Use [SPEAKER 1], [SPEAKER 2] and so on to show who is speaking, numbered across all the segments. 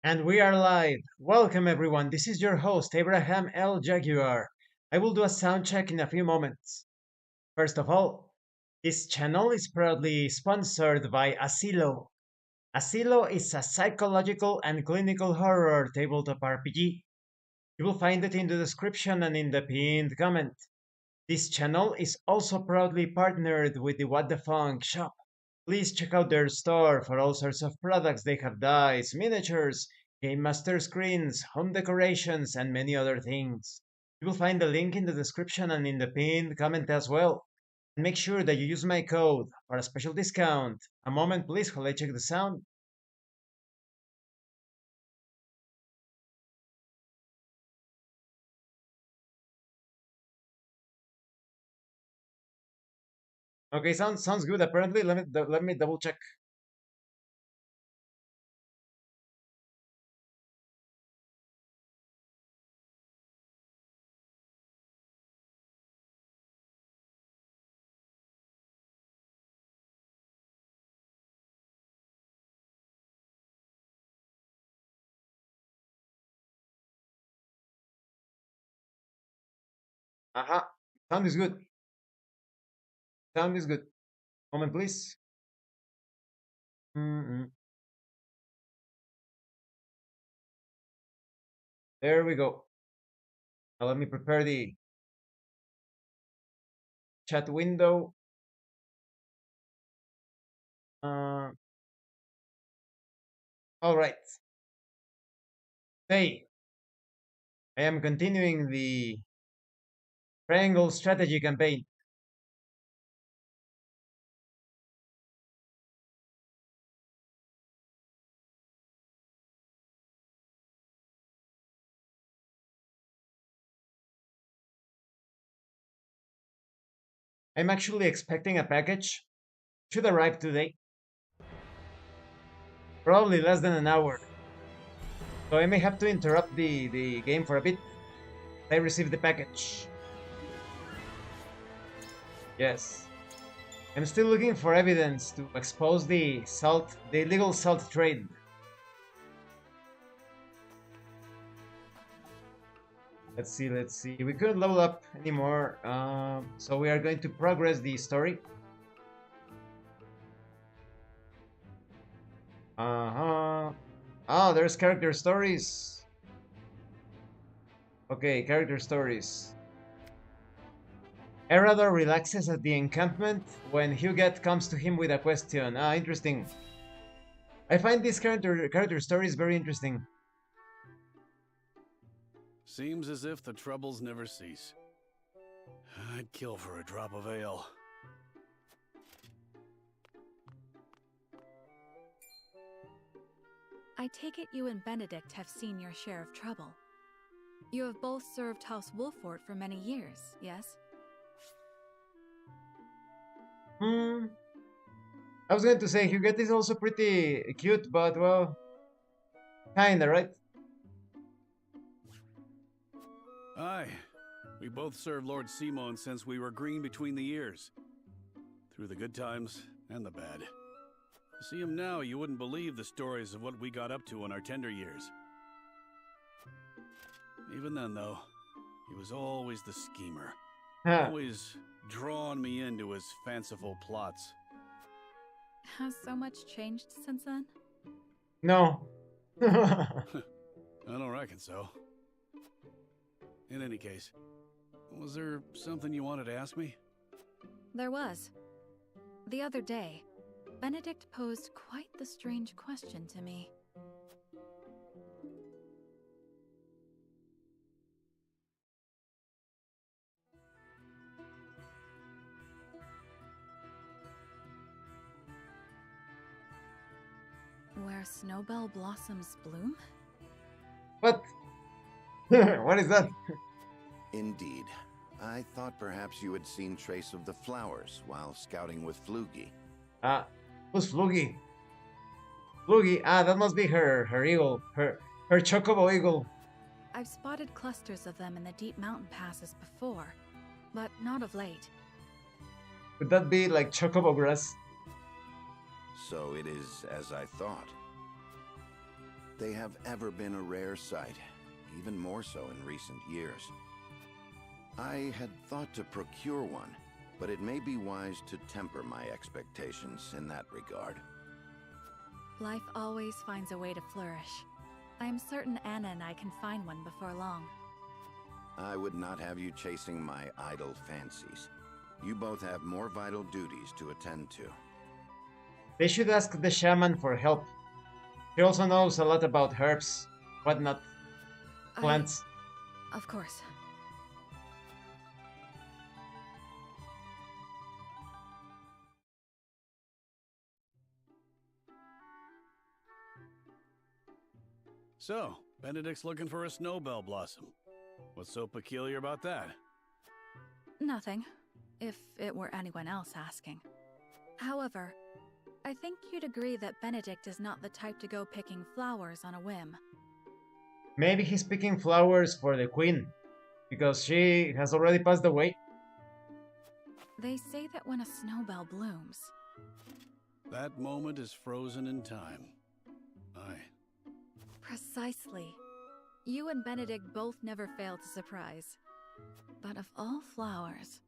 [SPEAKER 1] And we are live. Welcome everyone. This is your host, Abraham L. Jaguar. I will do a sound check in a few moments. First of all, this channel is proudly sponsored by Asilo. Asilo is a psychological and clinical horror tabletop RPG. You will find it in the description and in the pinned comment. This channel is also proudly partnered with the What the Funk shop. Please check out their store for all sorts of products. They have dice, miniatures, game master screens, home decorations, and many other things. You will find the link in the description and in the pinned comment as well. And make sure that you use my code for a special discount. A moment, please, while I check the sound. Okay, sounds good. Apparently, let me double check. Aha, sound is good. Sound is good. Moment, please. Mm-mm. There we go. Now let me prepare the chat window. Uh, all right. Hey, I am continuing the triangle strategy campaign. I'm actually expecting a package. Should arrive today. Probably less than an hour. So I may have to interrupt the game for a bit. I received the package. Yes. I'm still looking for evidence to expose the illegal salt trade. Let's see. We couldn't level up anymore. So we are going to progress the story. Uh-huh. Oh, there's character stories. Okay, character stories. Erador relaxes at the encampment when Huguet comes to him with a question. Ah, interesting. I find these character stories very interesting.
[SPEAKER 2] Seems as if the troubles never cease. I'd kill for a drop of ale.
[SPEAKER 3] I take it you and Benedict have seen your share of trouble. You have both served House Wolfort for many years, yes?
[SPEAKER 1] Hmm. I was going to say Huguet is also pretty cute, but well, kinda, right?
[SPEAKER 2] Aye. We both served Lord Simon since we were green between the ears. Through the good times and the bad. To see him now, you wouldn't believe the stories of what we got up to in our tender years. Even then, though, he was always the schemer.
[SPEAKER 1] Huh.
[SPEAKER 2] Always drawing me into his fanciful plots.
[SPEAKER 3] Has so much changed since then?
[SPEAKER 1] No.
[SPEAKER 2] I don't reckon so. In any case, was there something you wanted to ask me?
[SPEAKER 3] There was. The other day, Benedict posed quite the strange question to me. Where snowbell blossoms bloom?
[SPEAKER 1] What? What is that?
[SPEAKER 4] Indeed. I thought perhaps you had seen trace of the flowers while scouting with Flugy.
[SPEAKER 1] Ah, who's Flugy? Flugy? Ah, that must be her eagle, her chocobo eagle.
[SPEAKER 3] I've spotted clusters of them in the deep mountain passes before, but not of late.
[SPEAKER 1] Could that be like chocobo grass?
[SPEAKER 4] So it is as I thought. they have ever been a rare sight, even more so in recent years. I had thought to procure one, but it may be wise to temper my expectations in that regard.
[SPEAKER 3] Life always finds a way to flourish. I am certain Anna and I can find one before long.
[SPEAKER 4] I would not have you chasing my idle fancies. You both have more vital duties to attend to.
[SPEAKER 1] They should ask the shaman for help. He also knows a lot about herbs, whatnot, plants.
[SPEAKER 3] Of course.
[SPEAKER 2] So, Benedict's looking for a snowbell blossom. What's so peculiar about that?
[SPEAKER 3] Nothing, if it were anyone else asking. However, I think you'd agree that Benedict is not the type to go picking flowers on a whim.
[SPEAKER 1] Maybe he's picking flowers for the queen, because she has already passed away.
[SPEAKER 3] They say that when a snowbell blooms...
[SPEAKER 2] That moment is frozen in time. Aye.
[SPEAKER 3] Precisely. You and Benedict both never fail to surprise. But of all flowers,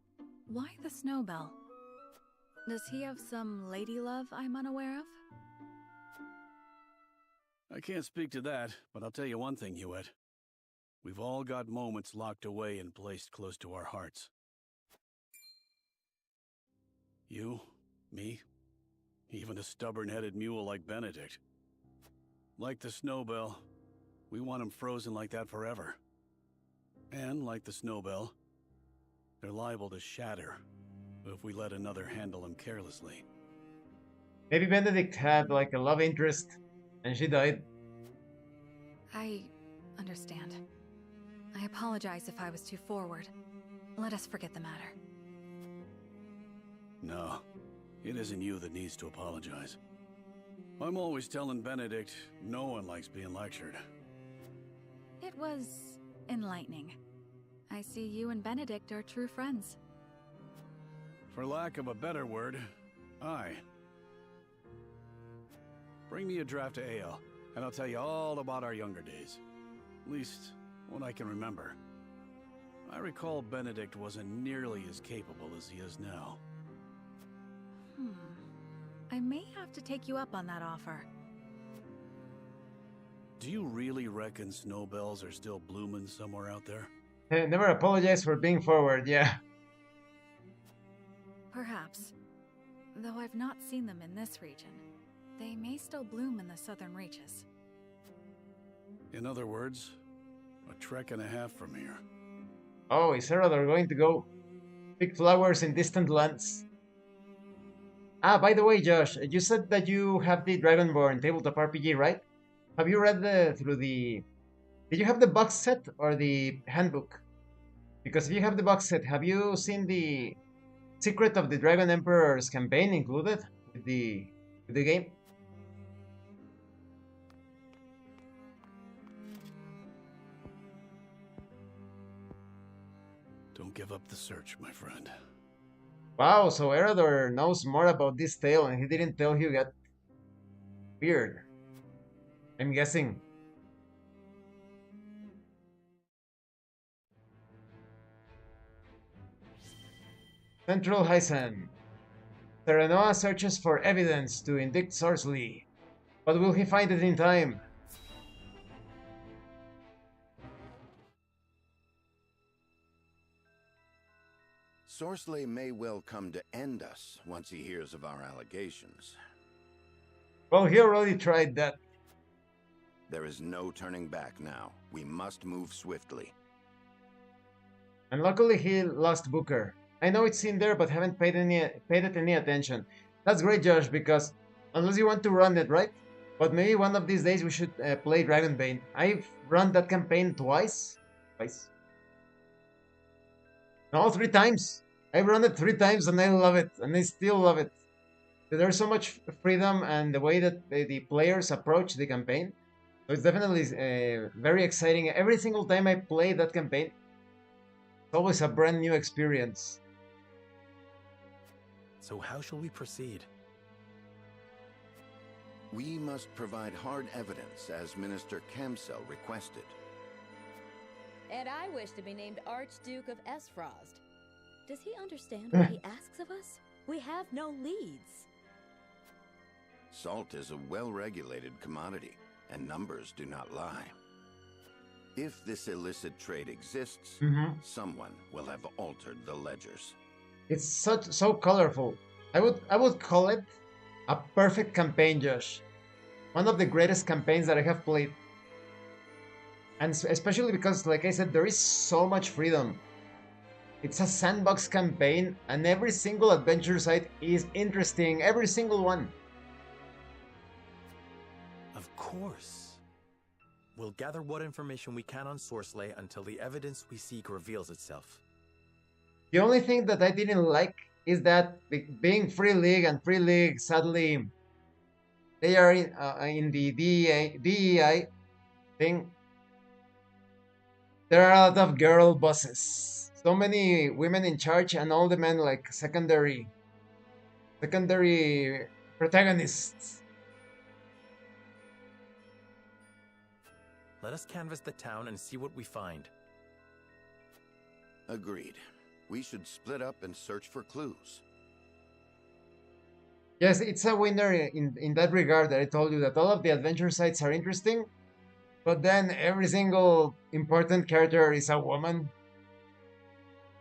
[SPEAKER 3] why the snowbell? Does he have some lady love I'm unaware of?
[SPEAKER 2] I can't speak to that, but I'll tell you one thing, Hewitt. We've all got moments locked away and placed close to our hearts. You, me, even a stubborn-headed mule like Benedict. Like the snowbell, we want him frozen like that forever. And like the snowbell, they're liable to shatter if we let another handle them carelessly.
[SPEAKER 1] Maybe Benedict had like a love interest and she died.
[SPEAKER 3] I understand. I apologize if I was too forward. Let us forget the matter.
[SPEAKER 2] No, it isn't you that needs to apologize. I'm always telling Benedict no one likes being lectured.
[SPEAKER 3] It was enlightening. I see you and Benedict are true friends.
[SPEAKER 2] For lack of a better word, aye. Bring me a draft of ale, and I'll tell you all about our younger days. At least, what I can remember. I recall Benedict wasn't nearly as capable as he is now.
[SPEAKER 3] I may have to take you up on that offer.
[SPEAKER 2] Do you really reckon snowbells are still blooming somewhere out there?
[SPEAKER 1] Never apologize for being forward, yeah.
[SPEAKER 3] Perhaps. Though I've not seen them in this region. They may still bloom in the southern reaches.
[SPEAKER 2] In other words, a trek and a half from here.
[SPEAKER 1] Oh, is Erador going to go pick flowers in distant lands? Ah, by the way, Josh, you said that you have the Dragonborn tabletop RPG, right? Have you read through the... Did you have the box set or the handbook? Because if you have the box set, have you seen the Secret of the Dragon Emperor's campaign included with the game?
[SPEAKER 2] Don't give up the search, my friend.
[SPEAKER 1] Wow, so Erador knows more about this tale and he didn't tell you yet. Weird. I'm guessing. Central Hysan. Terranoa searches for evidence to indict Sorsley. But will he find it in time?
[SPEAKER 4] Sorsley may well come to end us once he hears of our allegations.
[SPEAKER 1] Well, he already tried that.
[SPEAKER 4] There is no turning back now. We must move swiftly.
[SPEAKER 1] And luckily he lost Booker. I know it's in there, but haven't paid it any attention. That's great, Josh, because unless you want to run it, right? But maybe one of these days we should play Dragonbane. I've run that campaign twice. No, 3 times. I've run it 3 times and I love it, and I still love it. There's so much freedom and the way that the players approach the campaign. So it's definitely very exciting. Every single time I play that campaign, it's always a brand new experience.
[SPEAKER 5] So how shall we proceed?
[SPEAKER 4] We must provide hard evidence, as Minister Camsell requested.
[SPEAKER 5] And I wish to be named Archduke of Esfrost. Does he understand what he asks of us? We have no leads.
[SPEAKER 4] Salt is a well-regulated commodity, and numbers do not lie. If this illicit trade exists, someone will have altered the ledgers.
[SPEAKER 1] It's so colorful. I would call it a perfect campaign, Josh. One of the greatest campaigns that I have played. And especially because, like I said, there is so much freedom. It's a sandbox campaign, and every single adventure site is interesting. Every single one.
[SPEAKER 6] Of course. We'll gather what information we can on Sorcelay until the evidence we seek reveals itself.
[SPEAKER 1] The only thing that I didn't like is that being Free League and Free League, sadly, they are in the DEI thing. There are a lot of girl bosses. So many women in charge and all the men like secondary protagonists.
[SPEAKER 6] Let us canvass the town and see what we find.
[SPEAKER 4] Agreed. We should split up and search for clues.
[SPEAKER 1] Yes, it's a winner in that regard that I told you that all of the adventure sites are interesting, but then every single important character is a woman.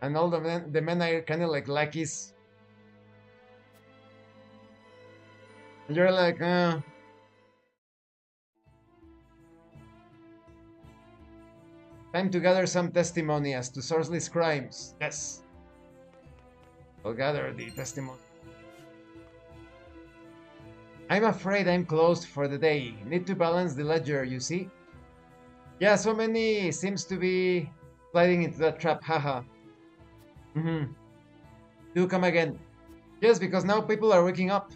[SPEAKER 1] And all the men are kind of like lackeys. And you're like, Time to gather some testimony as to Sorceless crimes. Yes. I'll gather the testimony. I'm afraid I'm closed for the day. Need to balance the ledger, you see? Yeah, so many seems to be sliding into that trap, haha. Do come again. Yes, because now people are waking up.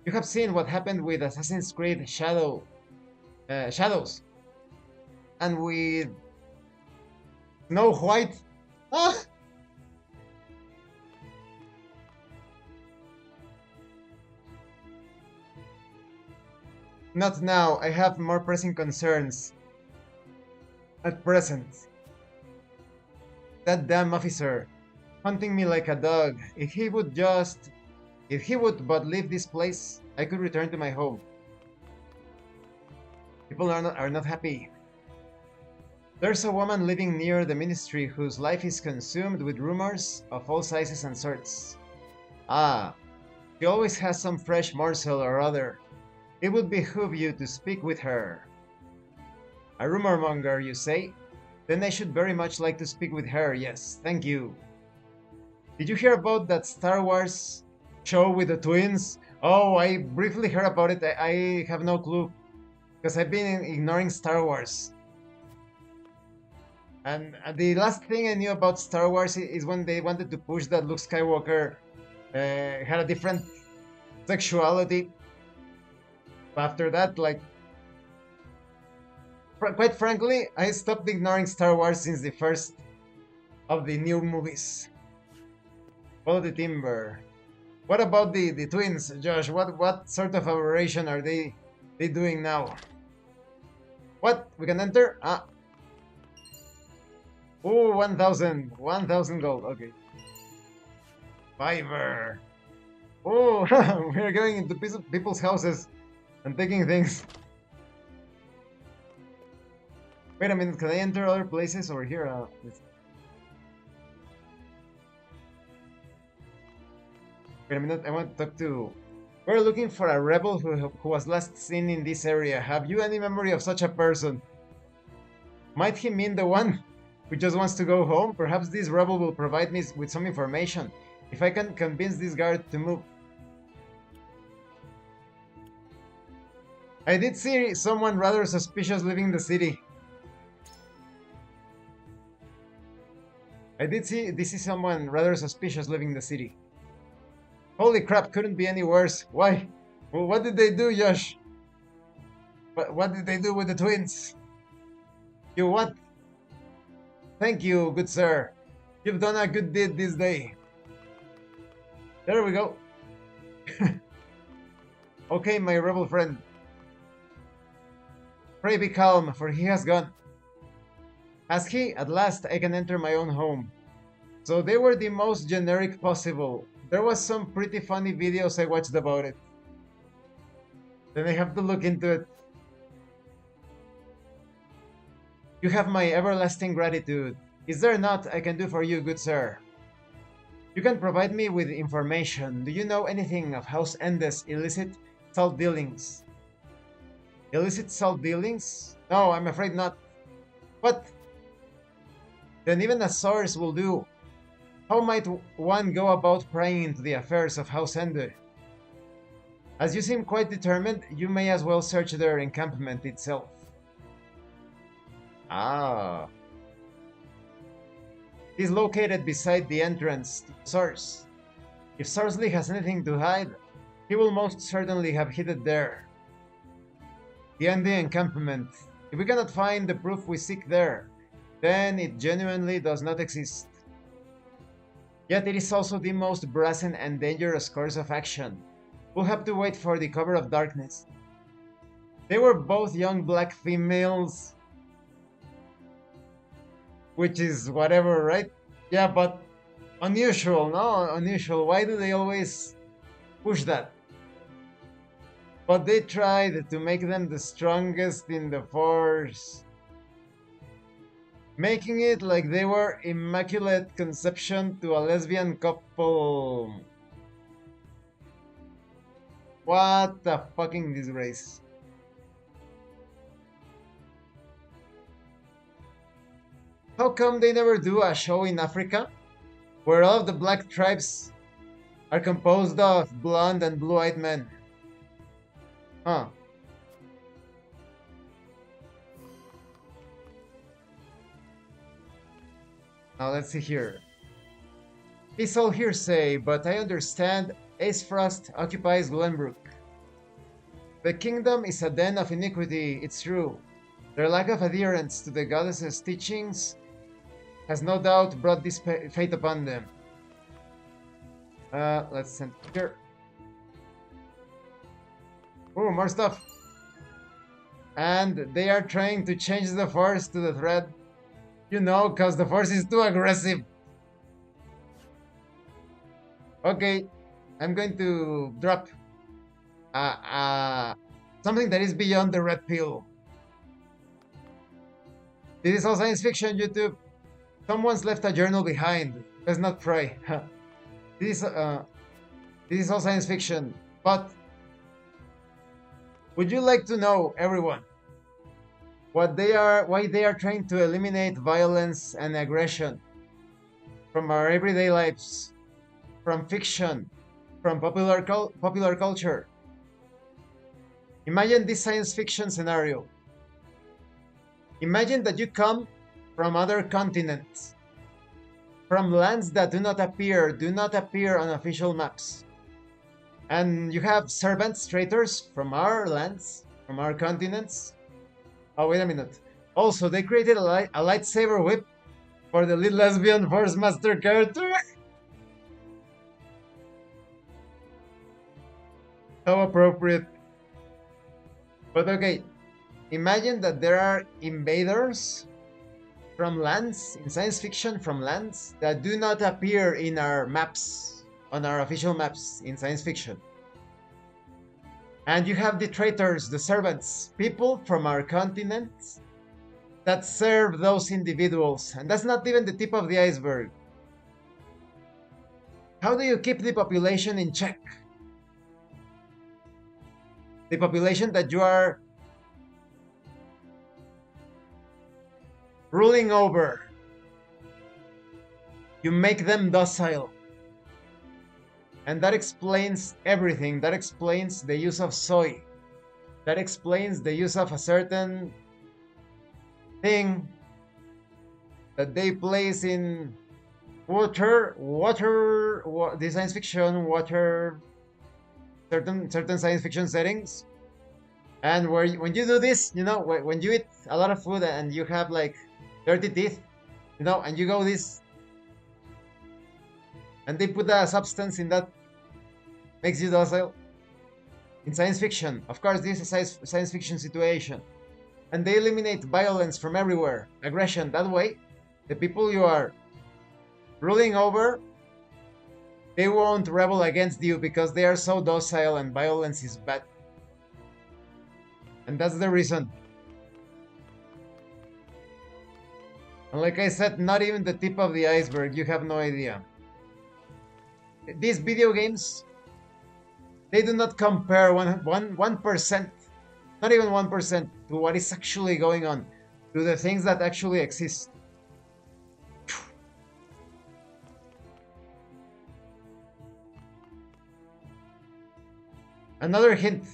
[SPEAKER 1] You have seen what happened with Assassin's Creed Shadows. And with Snow White. Ah! Not now. I have more pressing concerns. At present. That damn officer. Hunting me like a dog. If he would but leave this place, I could return to my home. People are not happy. There's a woman living near the ministry whose life is consumed with rumors of all sizes and sorts. Ah, she always has some fresh morsel or other. It would behoove you to speak with her. A rumor monger, you say? Then I should very much like to speak with her, yes, thank you. Did you hear about that Star Wars show with the twins? Oh, I briefly heard about it. I have no clue. Because I've been ignoring Star Wars. And the last thing I knew about Star Wars is when they wanted to push that Luke Skywalker had a different sexuality. But after that, like, quite frankly, I stopped ignoring Star Wars since the first of the new movies. Follow the timber. What about the twins, Josh? What sort of operation are they doing now? What? We can enter? Ah. Oh, 1,000 gold. Okay. Fiverr. Oh, we're going into people's houses and taking things. Wait a minute, can I enter other places over here? Wait a minute, I want to talk to... We're looking for a rebel who was last seen in this area. Have you any memory of such a person? Might he mean the one who just wants to go home? Perhaps this rebel will provide me with some information. If I can convince this guard to move. I did see someone rather suspicious leaving the city. I did see someone rather suspicious leaving the city. Holy crap, couldn't be any worse. Why? Well, what did they do, Josh? What did they do with the twins? You what? Thank you, good sir. You've done a good deed this day. There we go. Okay, my rebel friend. Pray be calm, for he has gone. As he, at last I can enter my own home. So they were the most generic possible. There was some pretty funny videos I watched about it. Then I have to look into it. You have my everlasting gratitude. Is there not I can do for you, good sir? You can provide me with information. Do you know anything of House Endes' illicit salt dealings? Illicit salt dealings? No, I'm afraid not. But then even a source will do. How might one go about prying into the affairs of House Ende? As you seem quite determined, you may as well search their encampment itself. Ah. It is located beside the entrance to the source. If Sarsley has anything to hide, he will most certainly have hid it there. The Ende encampment. If we cannot find the proof we seek there, then it genuinely does not exist. Yet it is also the most brazen and dangerous course of action. We'll have to wait for the cover of darkness. They were both young black females. Which is whatever, right? Yeah, but unusual, no? Unusual. Why do they always push that? But they tried to make them the strongest in the force. Making it like they were immaculate conception to a lesbian couple. What a fucking disgrace. How come they never do a show in Africa where all of the black tribes are composed of blonde and blue-eyed men? Huh. Now let's see here. It's all hearsay, but I understand Ace Frost occupies Glenbrook. The kingdom is a den of iniquity, it's true. Their lack of adherence to the goddess's teachings has no doubt brought this fate upon them. Let's send here. Oh, more stuff. And they are trying to change the force to the thread. You know, because the force is too aggressive. Okay, I'm going to drop something that is beyond the red pill. This is all science fiction, YouTube. Someone's left a journal behind. Let's not pray. This is all science fiction. But would you like to know, everyone, why they are trying to eliminate violence and aggression from our everyday lives, from fiction, from popular culture? Imagine this science fiction scenario. Imagine that you come from other continents, from lands that do not appear on official maps. And you have servants, traitors from our lands, from our continents. Oh, wait a minute. Also, they created a lightsaber whip for the lead lesbian Force Master character. How appropriate. But okay, imagine that there are invaders from lands, in science fiction, from lands that do not appear in our maps, on our official maps in science fiction. And you have the traitors, the servants, people from our continent that serve those individuals. And that's not even the tip of the iceberg. How do you keep the population in check? The population that you are ruling over. You make them docile. And that explains everything. That explains the use of soy. That explains the use of a certain thing that they place in water, the science fiction, water, certain science fiction settings. And when you do this, you know, when you eat a lot of food and you have like dirty teeth, you know, and you go this, and they put a substance in that makes you docile. In science fiction, of course, this is a science fiction situation. and they eliminate violence from everywhere, aggression. That way, the people you are ruling over, they won't rebel against you because they are so docile and violence is bad. And that's the reason. And like I said, not even the tip of the iceberg, you have no idea. These video games, they do not compare 1%, not even 1%, to what is actually going on, to the things that actually exist. Another hint.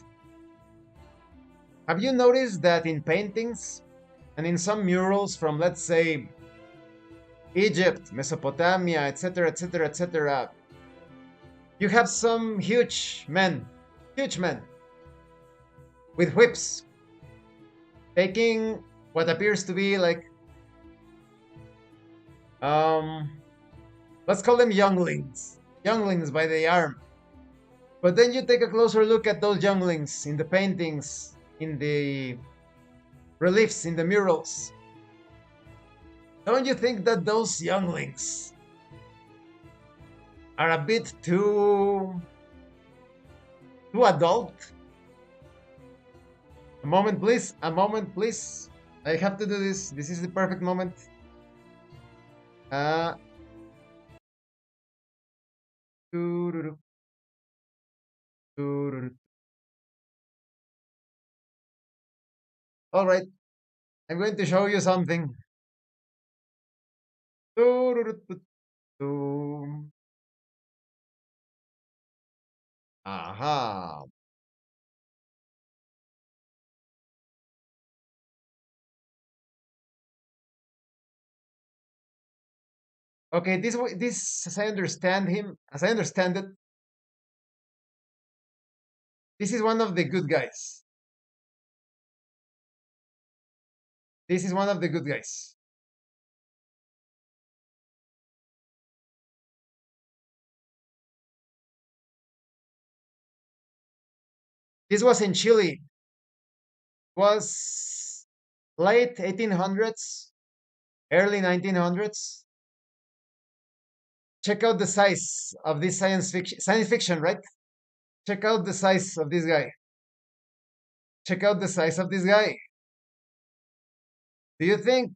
[SPEAKER 1] Have you noticed that in paintings and in some murals from, let's say, Egypt, Mesopotamia, etc., etc., etc., you have some huge men with whips taking what appears to be like, let's call them younglings by the arm. But then you take a closer look at those younglings in the paintings, in the reliefs, in the murals. Don't you think that those younglings are a bit too adult? A moment, please. A moment, please. I have to do this. This is the perfect moment. All right. I'm going to show you something. Aha. Okay, this, as I understand it, this is one of the good guys. This is one of the good guys. This was in Chile. It was late 1800s, early 1900s. Check out the size of this science fiction, right? Check out the size of this guy. Check out the size of this guy. Do you think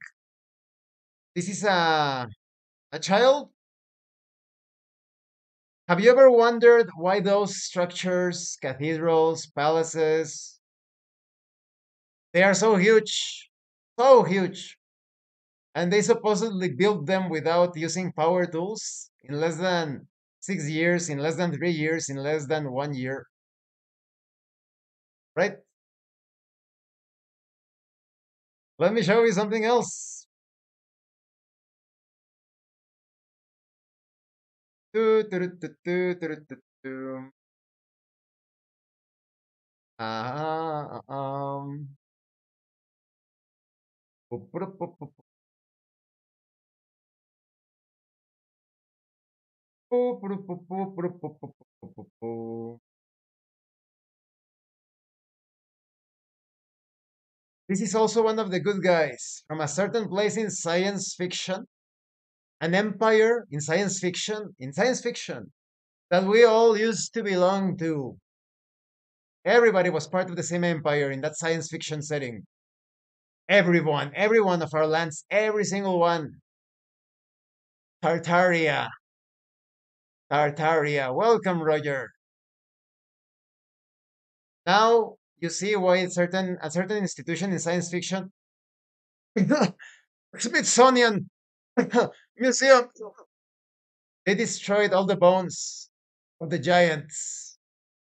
[SPEAKER 1] this is a child? Have you ever wondered why those structures, cathedrals, palaces, they are so huge, and they supposedly built them without using power tools in less than 6 years, in less than 3 years, in less than 1 year, right? Let me show you something else. Ah, This is also one of the good guys from a certain place in science fiction, an empire in science fiction, that we all used to belong to. Everybody was part of the same empire in that science fiction setting. Every one of our lands, every single one. Tartaria. Welcome, Roger. Now you see why a certain institution in science fiction, Smithsonian Museum, they destroyed all the bones of the giants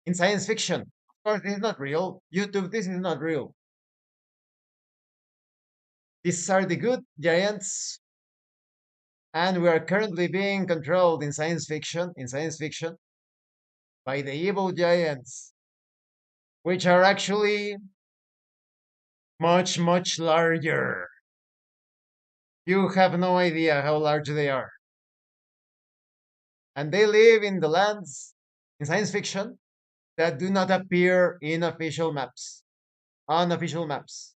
[SPEAKER 1] in science fiction. Of course, this is not real. YouTube, this is not real. These are the good giants, and we are currently being controlled in science fiction, by the evil giants, which are actually much, much larger. You have no idea how large they are. And they live in the lands in science fiction that do not appear in official maps, unofficial maps.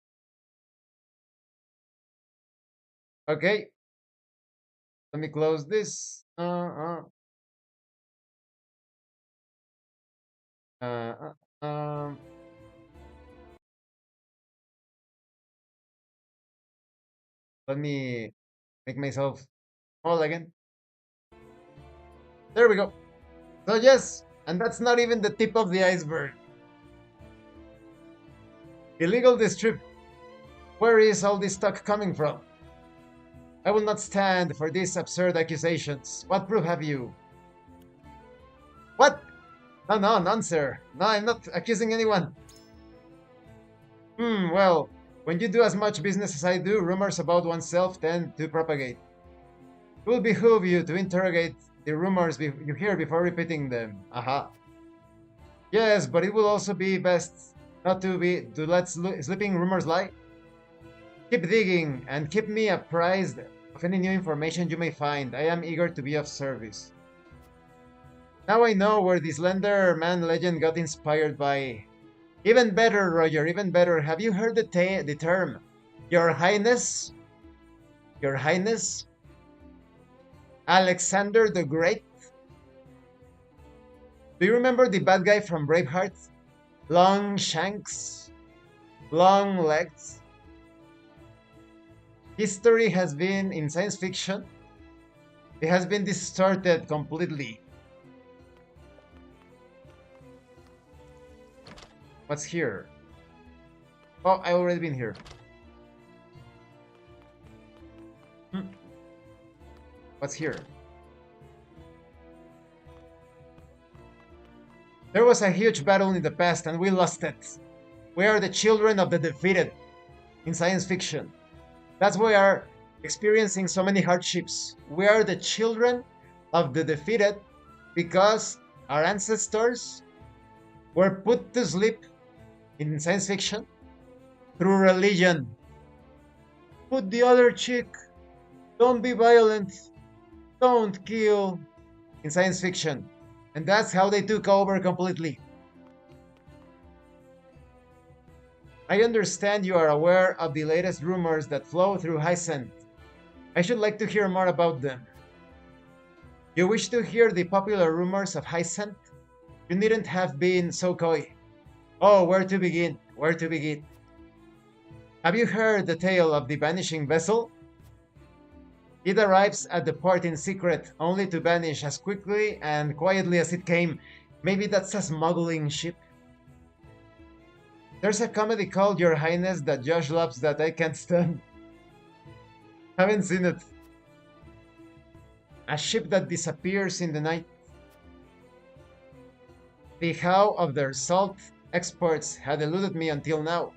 [SPEAKER 1] Okay, let me close this. Uh, uh, um, Let me make myself small again. There we go. So yes, and that's not even the tip of the iceberg. Illegal distrib. Where is all this stock coming from? I will not stand for these absurd accusations. What proof have you? What? No, no, none, sir. No, I'm not accusing anyone. Well, when you do as much business as I do, rumors about oneself tend to propagate. It will behoove you to interrogate the rumors you hear before repeating them. Aha. Yes, but it will also be best not to let sleeping rumors lie. Keep digging and keep me apprised of any new information you may find. I am eager to be of service. Now I know where this Slender Man legend got inspired by. Even better, Roger, even better. Have you heard the term, Your Highness? Your Highness? Alexander the Great? Do you remember the bad guy from Braveheart? Long shanks? Long legs? History has been, in science fiction, it has been distorted completely. What's here? Oh, I already been here. What's here? There was a huge battle in the past and we lost it. We are the children of the defeated in science fiction. That's why we are experiencing so many hardships. We are the children of the defeated because our ancestors were put to sleep in science fiction through religion. Put the other cheek. Don't be violent. Don't kill in science fiction. And that's how they took over completely. I understand you are aware of the latest rumors that flow through Hysent. I should like to hear more about them. You wish to hear the popular rumors of Hysent? You needn't have been so coy. Oh, where to begin? Where to begin? Have you heard the tale of the vanishing vessel? It arrives at the port in secret, only to vanish as quickly and quietly as it came. Maybe that's a smuggling ship. There's a comedy called Your Highness that Josh loves that I can't stand. Haven't seen it. A ship that disappears in the night. The how of their salt exports had eluded me until now.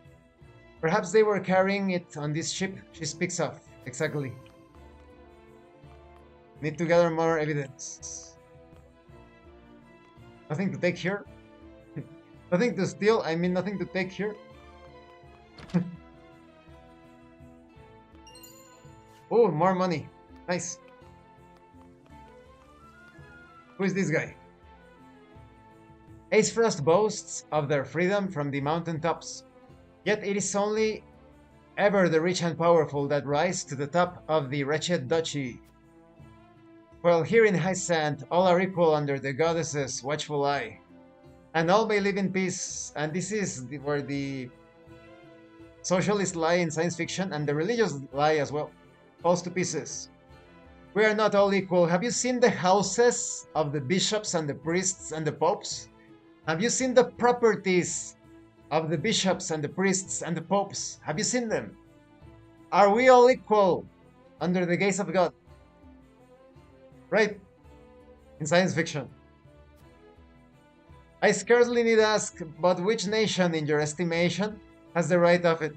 [SPEAKER 1] Perhaps they were carrying it on this ship she speaks of. Exactly. Need to gather more evidence. Nothing to take here? Nothing to steal? I mean nothing to take here? Oh, more money. Nice. Who is this guy? Ace Frost boasts of their freedom from the mountaintops. Yet it is only ever the rich and powerful that rise to the top of the wretched duchy. While here in High Sand, all are equal under the goddess's watchful eye. And all may live in peace. And this is where the socialists lie in science fiction and the religious lie as well. Falls to pieces. We are not all equal. Have you seen the houses of the bishops and the priests and the popes? Have you seen the properties of the bishops and the priests and the popes? Have you seen them? Are we all equal under the gaze of God? Right? In science fiction. I scarcely need ask, but which nation, in your estimation, has the right of it?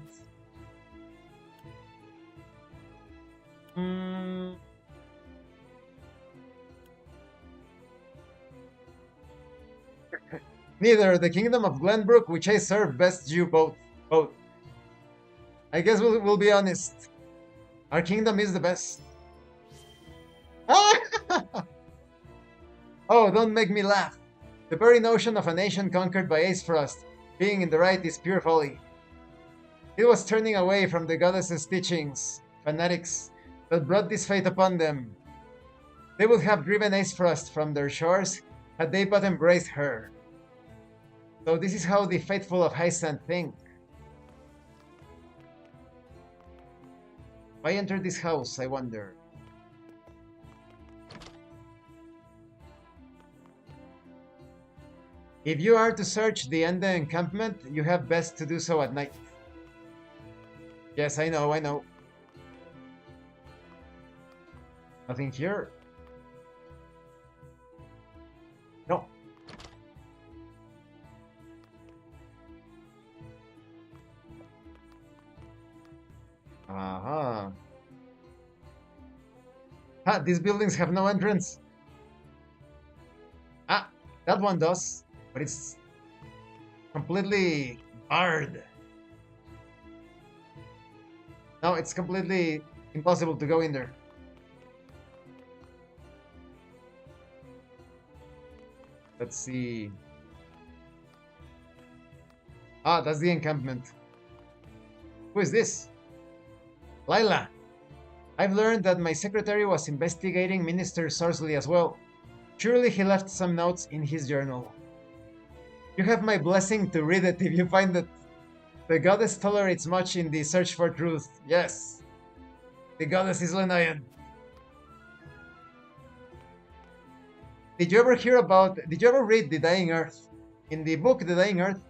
[SPEAKER 1] Neither the kingdom of Glenbrook, which I serve, best you both. Both. I guess we'll be honest. Our kingdom is the best. Oh, don't make me laugh. The very notion of a nation conquered by Ace Frost being in the right is pure folly. It was turning away from the goddess's teachings, fanatics. that brought this fate upon them. They would have driven Frost from their shores had they but embraced her. So this is how the faithful of High Sand think. Why enter this house, I wonder? If you are to search the Ende encampment, you have best to do so at night. Yes, I know, I know. Nothing here? No. Aha. Ah, these buildings have no entrance. Ah, that one does, but it's completely barred. No, it's completely impossible to go in there. Let's see. Ah, that's the encampment. Who is this? Lila. I've learned that my secretary was investigating Minister Sorsley as well. Surely he left some notes in his journal. You have my blessing to read it if you find it. The goddess tolerates much in the search for truth. Yes. The goddess is Lenayan. Did you ever read The Dying Earth? In the book The Dying Earth,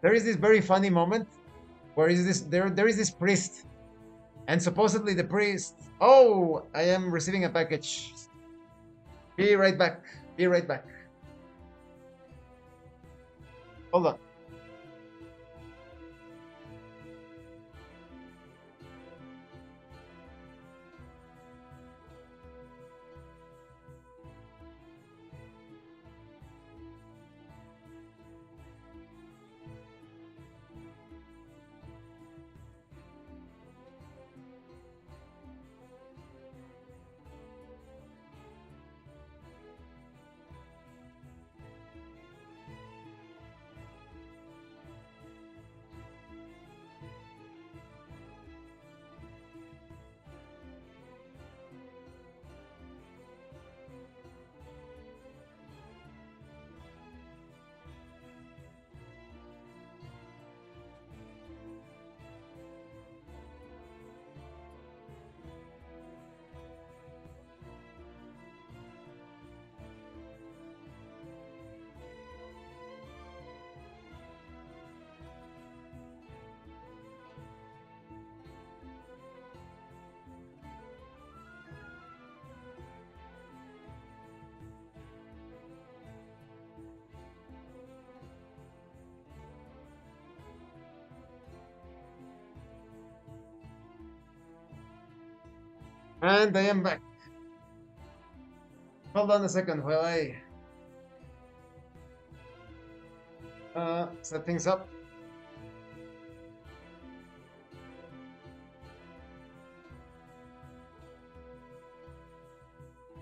[SPEAKER 1] there is this very funny moment where there is this priest, and supposedly the priest... Oh, I am receiving a package. Be right back. Be right back. Hold on. And I am back. Hold on a second while I set things up.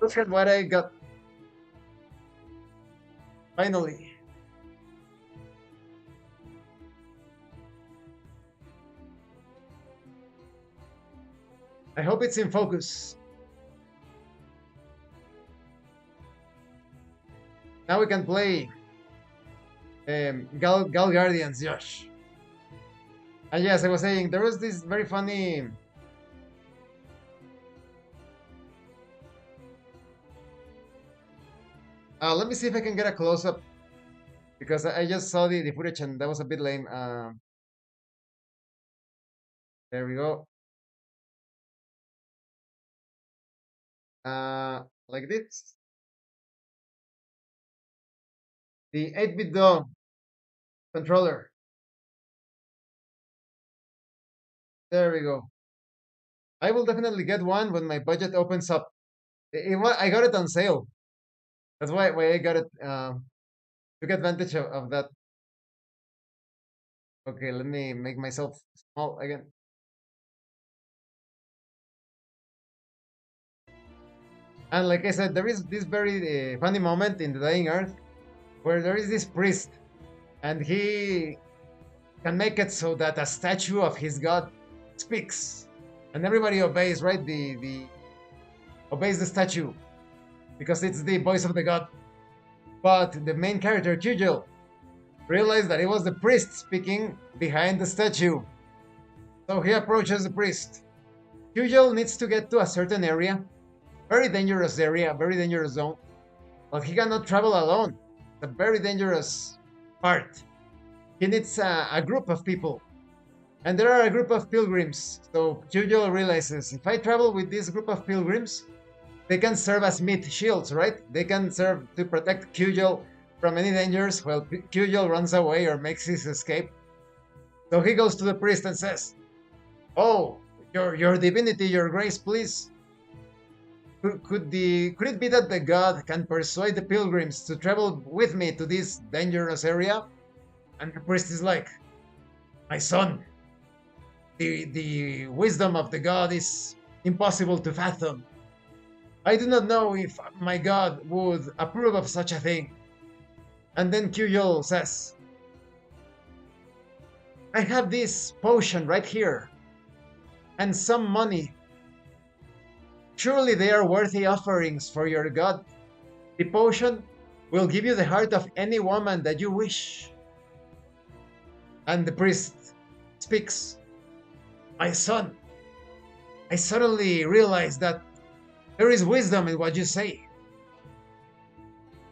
[SPEAKER 1] Look at what I got. Finally. I hope it's in focus. Now we can play Gal Guardians, Josh. And yes, I was saying, there was this very funny... let me see if I can get a close-up, because I just saw the footage and that was a bit lame. There we go. Like this. The 8-bit DOM controller. There we go. I will definitely get one when my budget opens up. I got it on sale. That's why I got it. Took advantage of that. Okay, let me make myself small again. And like I said, there is this very funny moment in The Dying Earth where there is this priest, and he can make it so that a statue of his god speaks, and everybody obeys, right? The obeys the statue because it's the voice of the god. But the main character, Kujel, realized that it was the priest speaking behind the statue. So he approaches the priest. Kujel needs to get to a certain area, very dangerous zone, but he cannot travel alone. It's a very dangerous part. He needs a group of people. And there are a group of pilgrims. So Kujel realizes, if I travel with this group of pilgrims, they can serve as myth shields, right? They can serve to protect Kujel from any dangers while Kujel runs away or makes his escape. So he goes to the priest and says, "Oh, your divinity, your grace, please. Could it be that the god can persuade the pilgrims to travel with me to this dangerous area?" And the priest is like, "My son, the wisdom of the god is impossible to fathom. I do not know if my god would approve of such a thing." And then Kujel says, "I have this potion right here, and some money. Surely they are worthy offerings for your god. The potion will give you the heart of any woman that you wish." And the priest speaks, "My son, I suddenly realize that there is wisdom in what you say.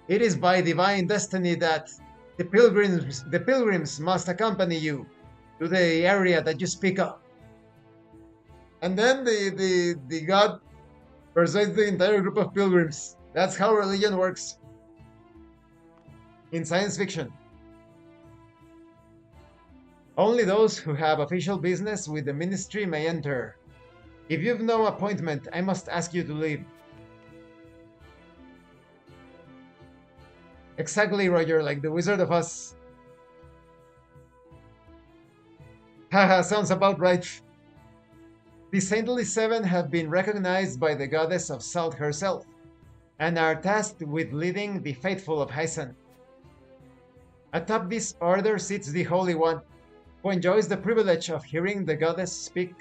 [SPEAKER 1] It is by divine destiny that the pilgrims must accompany you to the area that you speak of." And then the god persuades the entire group of pilgrims. That's how religion works in science fiction. Only those who have official business with the ministry may enter. If you've no appointment, I must ask you to leave. Exactly, Roger, like the Wizard of Oz. Haha, sounds about right. The Saintly Seven have been recognized by the goddess of Salt herself, and are tasked with leading the faithful of Hyson. Atop this order sits the Holy One, who enjoys the privilege of hearing the goddess speak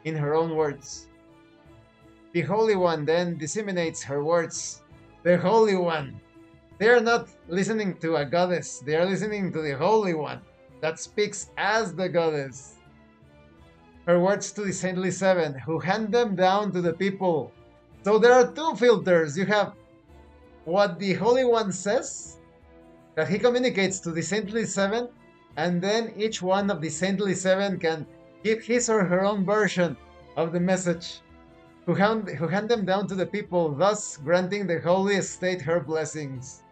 [SPEAKER 1] in her own words. The Holy One then disseminates her words. The Holy One. They are not listening to a goddess, they are listening to the Holy One that speaks as the goddess. Her words to the Saintly Seven, who hand them down to the people. So there are two filters. You have what the Holy One says, that he communicates to the Saintly Seven, and then each one of the Saintly Seven can give his or her own version of the message, who hand them down to the people, thus granting the Holy Estate her blessings.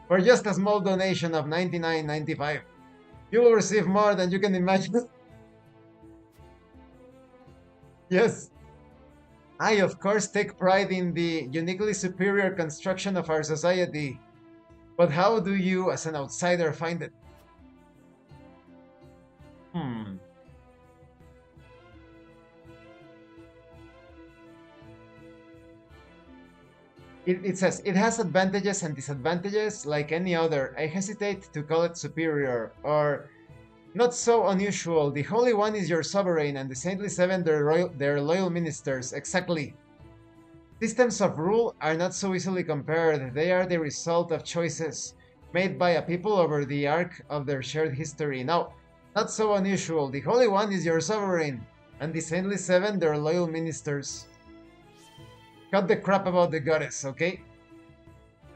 [SPEAKER 1] For just a small donation of $99.95, you will receive more than you can imagine. Yes, I of course take pride in the uniquely superior construction of our society, but how do you as an outsider find it? It says, it has advantages and disadvantages like any other. I hesitate to call it superior, or not so unusual. The Holy One is your sovereign, and the Saintly Seven their loyal ministers. Exactly. Systems of rule are not so easily compared. They are the result of choices made by a people over the arc of their shared history. Now, not so unusual. The Holy One is your sovereign, and the Saintly Seven their loyal ministers. Cut the crap about the goddess, okay?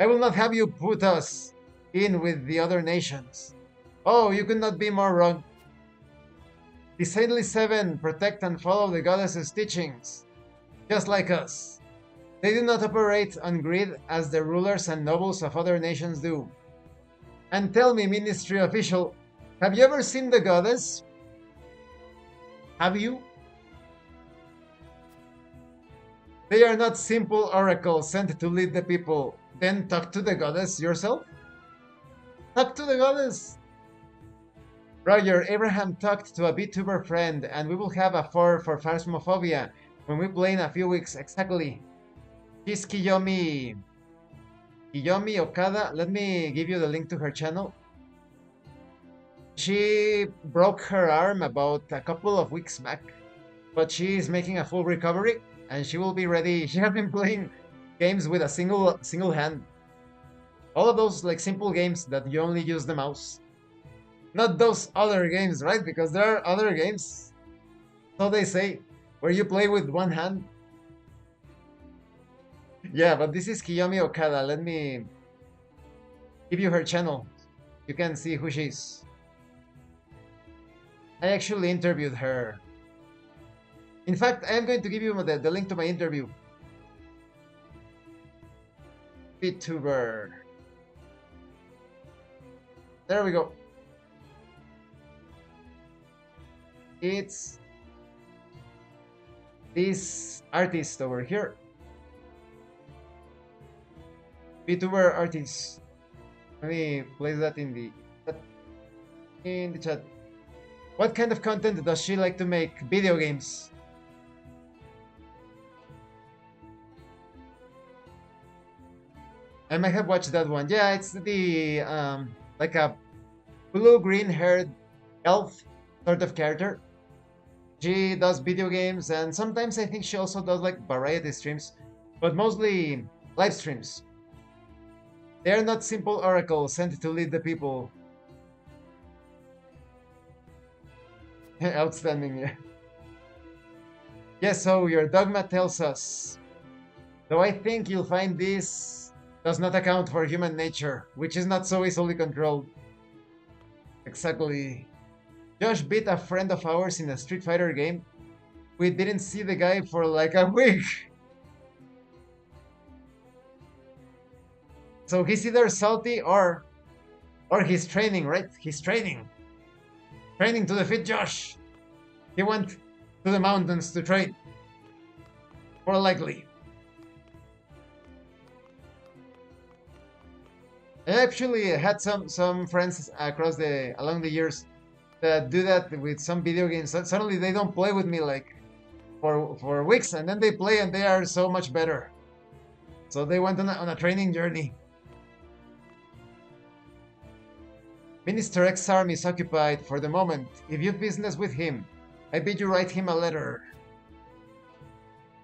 [SPEAKER 1] I will not have you put us in with the other nations. Oh, you could not be more wrong. The Saintly Seven protect and follow the goddess's teachings, just like us. They do not operate on greed as the rulers and nobles of other nations do. And tell me, ministry official, have you ever seen the goddess? Have you? They are not simple oracles sent to lead the people. Then talk to the goddess yourself? Talk to the goddess! Roger, Abraham talked to a VTuber friend, and we will have a 4 for Phasmophobia when we play in a few weeks. Exactly. She's Kiyomi Okada. Let me give you the link to her channel. She broke her arm about a couple of weeks back, but she is making a full recovery, and she will be ready. She has been playing games with a single hand. All of those like simple games that you only use the mouse. Not those other games, right? Because there are other games, so they say, where you play with one hand. Yeah, but this is Kiyomi Okada. Let me give you her channel. You can see who she is. I actually interviewed her. In fact, I am going to give you the link to my interview. VTuber. There we go. It's this artist over here. VTuber artist. Let me place that in the chat. What kind of content does she like to make? Video games. I might have watched that one. Yeah, it's the like a blue-green haired elf sort of character. She does video games, and sometimes I think she also does like variety streams, but mostly live streams. They are not simple oracles sent to lead the people. Outstanding, yeah. Yes, so your dogma tells us. Though I think you'll find this does not account for human nature, which is not so easily controlled. Exactly. Josh beat a friend of ours in a Street Fighter game. We didn't see the guy for like a week. So he's either salty or he's training, right? He's training. Training to defeat Josh. He went to the mountains to train. More likely. I actually had some friends along the years that do that with some video games. Suddenly they don't play with me like for weeks, and then they play and they are so much better. So they went on a training journey. Minister X-Arm is occupied for the moment. If you've business with him, I bid you write him a letter.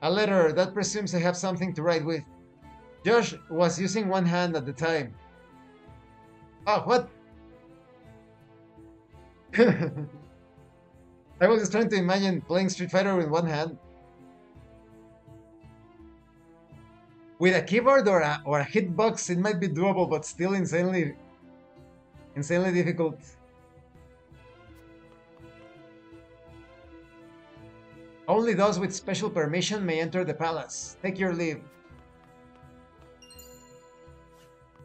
[SPEAKER 1] A letter that presumes I have something to write with. Josh was using one hand at the time. Oh, what? I was just trying to imagine playing Street Fighter with one hand. With a keyboard or a hitbox, it might be doable, but still insanely difficult. Only those with special permission may enter the palace. Take your leave.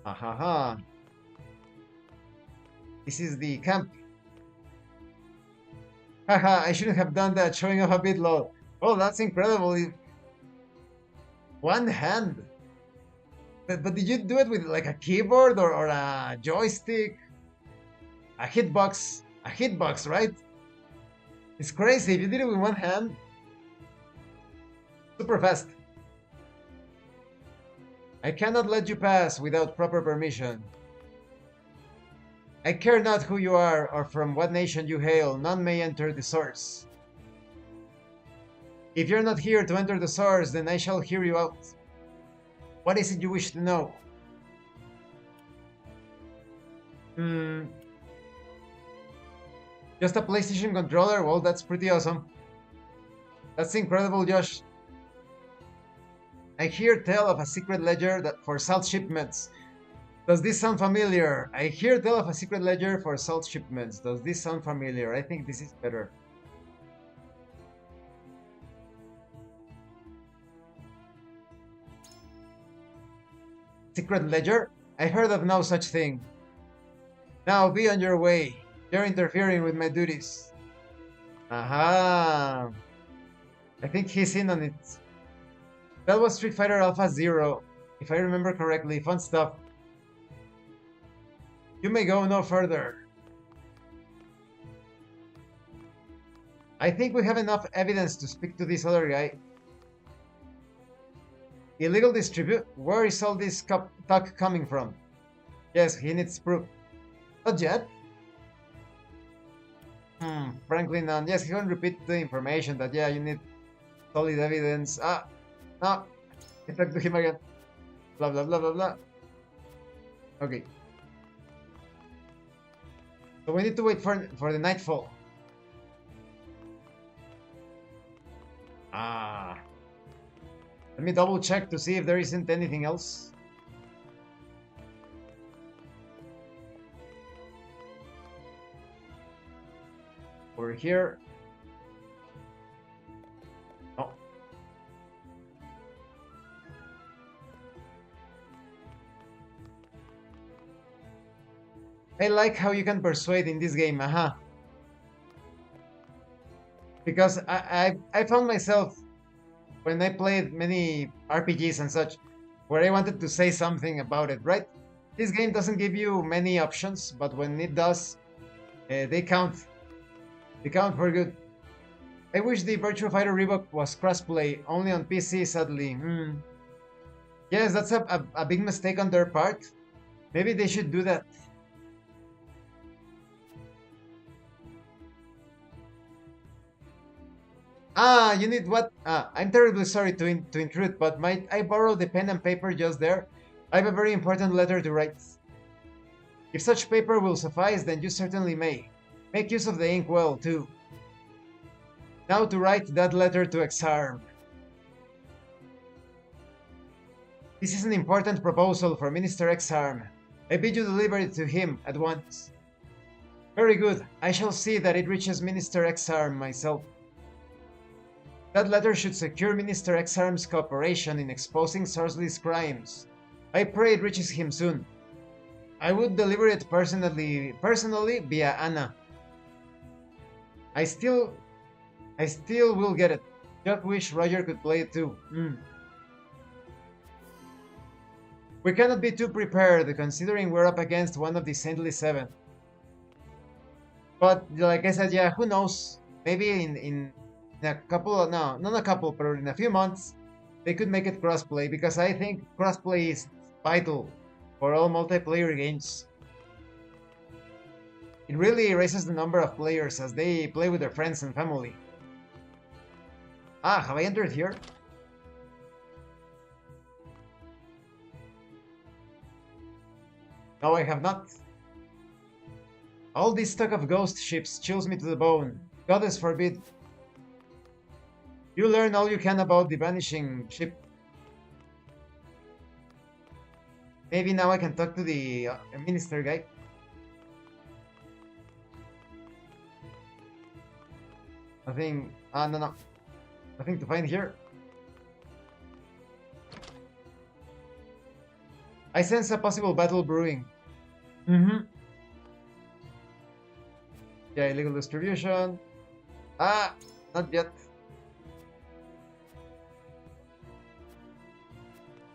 [SPEAKER 1] Ahaha. This is the camp. Haha, I shouldn't have done that, showing off a bit low. Oh, that's incredible. One hand. But did you do it with like a keyboard or a joystick? A hitbox? A hitbox, right? It's crazy. If you did it with one hand, super fast. I cannot let you pass without proper permission. I care not who you are or from what nation you hail, none may enter the source. If you're not here to enter the source, then I shall hear you out. What is it you wish to know? Just a PlayStation controller? Well, that's pretty awesome. That's incredible, Josh. I hear tell of a secret ledger that for salt shipments. Does this sound familiar? I hear tell of a secret ledger for salt shipments. Does this sound familiar? I think this is better. Secret ledger? I heard of no such thing. Now be on your way. You're interfering with my duties. Aha! I think he's in on it. That was Street Fighter Alpha Zero, if I remember correctly. Fun stuff. You may go no further. I think we have enough evidence to speak to this other guy. Illegal distribute? Where is all this talk coming from? Yes, he needs proof. Not yet. Frankly none. Yes, he won't repeat the information that, yeah, you need solid evidence. No. I talked to him again. Blah, blah, blah, blah, blah. Okay. So we need to wait for the nightfall. Ah. Let me double check to see if there isn't anything else. Over here. No. I like how you can persuade in this game, because I found myself when I played many RPGs and such, where I wanted to say something about it, right? This game doesn't give you many options, but when it does, they count. They count for good. I wish the Virtua Fighter Reebok was crossplay, only on PC, sadly. Yes, that's a big mistake on their part. Maybe they should do that. Ah, you need what? I'm terribly sorry to intrude, but might I borrow the pen and paper just there? I have a very important letter to write. If such paper will suffice, then you certainly may. Make use of the ink well, too. Now to write that letter to Exarm. This is an important proposal for Minister Exarm. I bid you deliver it to him at once. Very good. I shall see that it reaches Minister Exarm myself. That letter should secure Minister Exarm's cooperation in exposing Sorsley's crimes. I pray it reaches him soon. I would deliver it personally via Anna. I still will get it. Just wish Roger could play it too. We cannot be too prepared, considering we're up against one of the Saintly Seven. But like I said, yeah, who knows? Maybe in a couple, no, not a couple, but in a few months, they could make it crossplay, because I think crossplay is vital for all multiplayer games. It really raises the number of players as they play with their friends and family. Ah, have I entered here? No, I have not. All this talk of ghost ships chills me to the bone. Goddess forbid. You learn all you can about the vanishing ship. Maybe now I can talk to the minister guy. Nothing. No. Nothing to find here. I sense a possible battle brewing. Yeah, illegal distribution. Ah, not yet.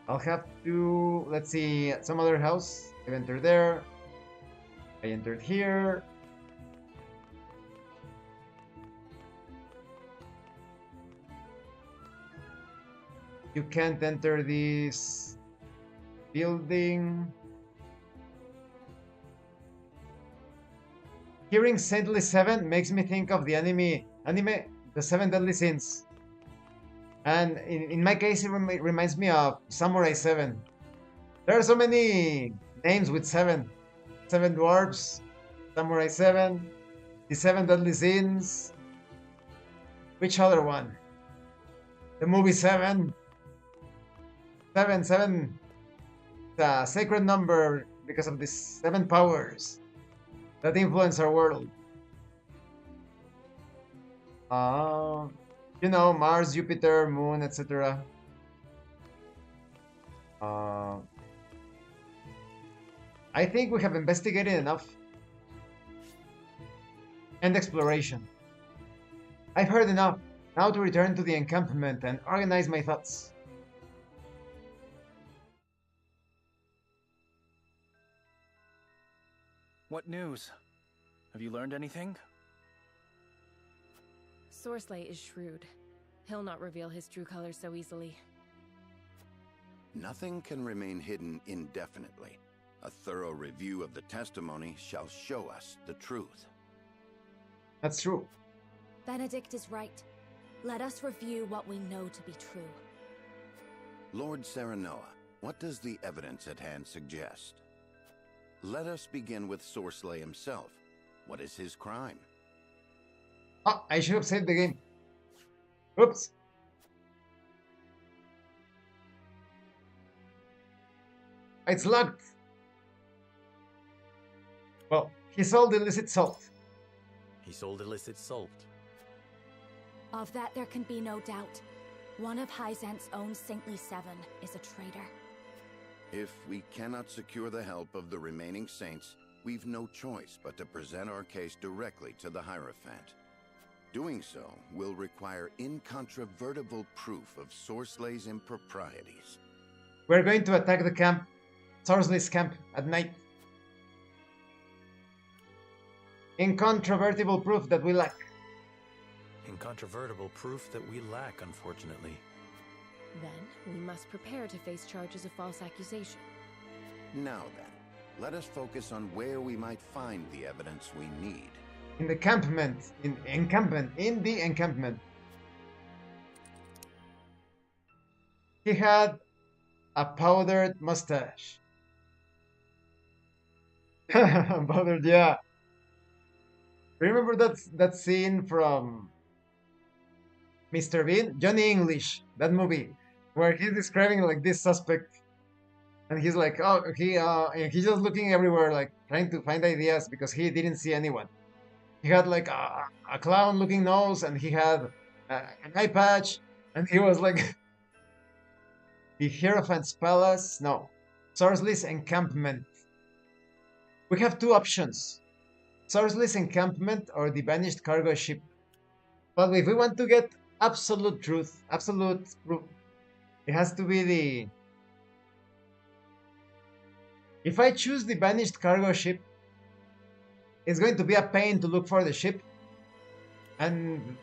[SPEAKER 1] I'll have to, let's see, some other house. I've entered there. I entered here. You can't enter this building. Hearing Saintly Seven makes me think of the anime The Seven Deadly Sins. And in my case, it reminds me of Samurai 7. There are so many names with 7. 7 Dwarves, Samurai 7, The Seven Deadly Sins. Which other one? The movie 7. 7. It's a sacred number because of the 7 powers that influence our world. You know, Mars, Jupiter, Moon, etc. I think we have investigated enough. And exploration. I've heard enough. Now to return to the encampment and organize my thoughts.
[SPEAKER 6] What news? Have you learned anything?
[SPEAKER 7] Sorsley is shrewd. He'll not reveal his true colors so easily.
[SPEAKER 4] Nothing can remain hidden indefinitely. A thorough review of the testimony shall show us the truth.
[SPEAKER 1] That's true.
[SPEAKER 5] Benedict is right. Let us review what we know to be true.
[SPEAKER 4] Lord Serenoa, what does the evidence at hand suggest? Let us begin with Sorcelet himself. What is his crime?
[SPEAKER 1] Oh, I should have saved the game. Oops. It's locked. Well, he sold illicit salt.
[SPEAKER 6] He sold illicit salt.
[SPEAKER 8] Of that there can be no doubt. One of Hyzant's own Saintly Seven is a traitor.
[SPEAKER 4] If we cannot secure the help of the remaining saints, we've no choice but to present our case directly to the Hierophant. Doing so will require incontrovertible proof of Sorcelet's improprieties.
[SPEAKER 1] We're going to attack the camp, Sorcelet's camp, at night. Incontrovertible proof that we lack.
[SPEAKER 6] Incontrovertible proof that we lack, unfortunately.
[SPEAKER 7] Then, we must prepare to face charges of false accusation.
[SPEAKER 4] Now then, let us focus on where we might find the evidence we need.
[SPEAKER 1] In the encampment. In the encampment. He had a powdered mustache. Powdered, yeah. Remember that scene from Mr. Bean? Johnny English, that movie, where he's describing like this suspect, and he's like, oh, he's just looking everywhere, like trying to find ideas because he didn't see anyone. He had like a clown-looking nose, and he had an eye patch, and he was like, the Hierophant's Palace, no, Sorcelet's Encampment. We have two options. Sorcelet's Encampment or the Banished Cargo Ship. But if we want to get absolute truth, absolute proof, it has to be the... If I choose the Banished Cargo Ship, it's going to be a pain to look for the ship, and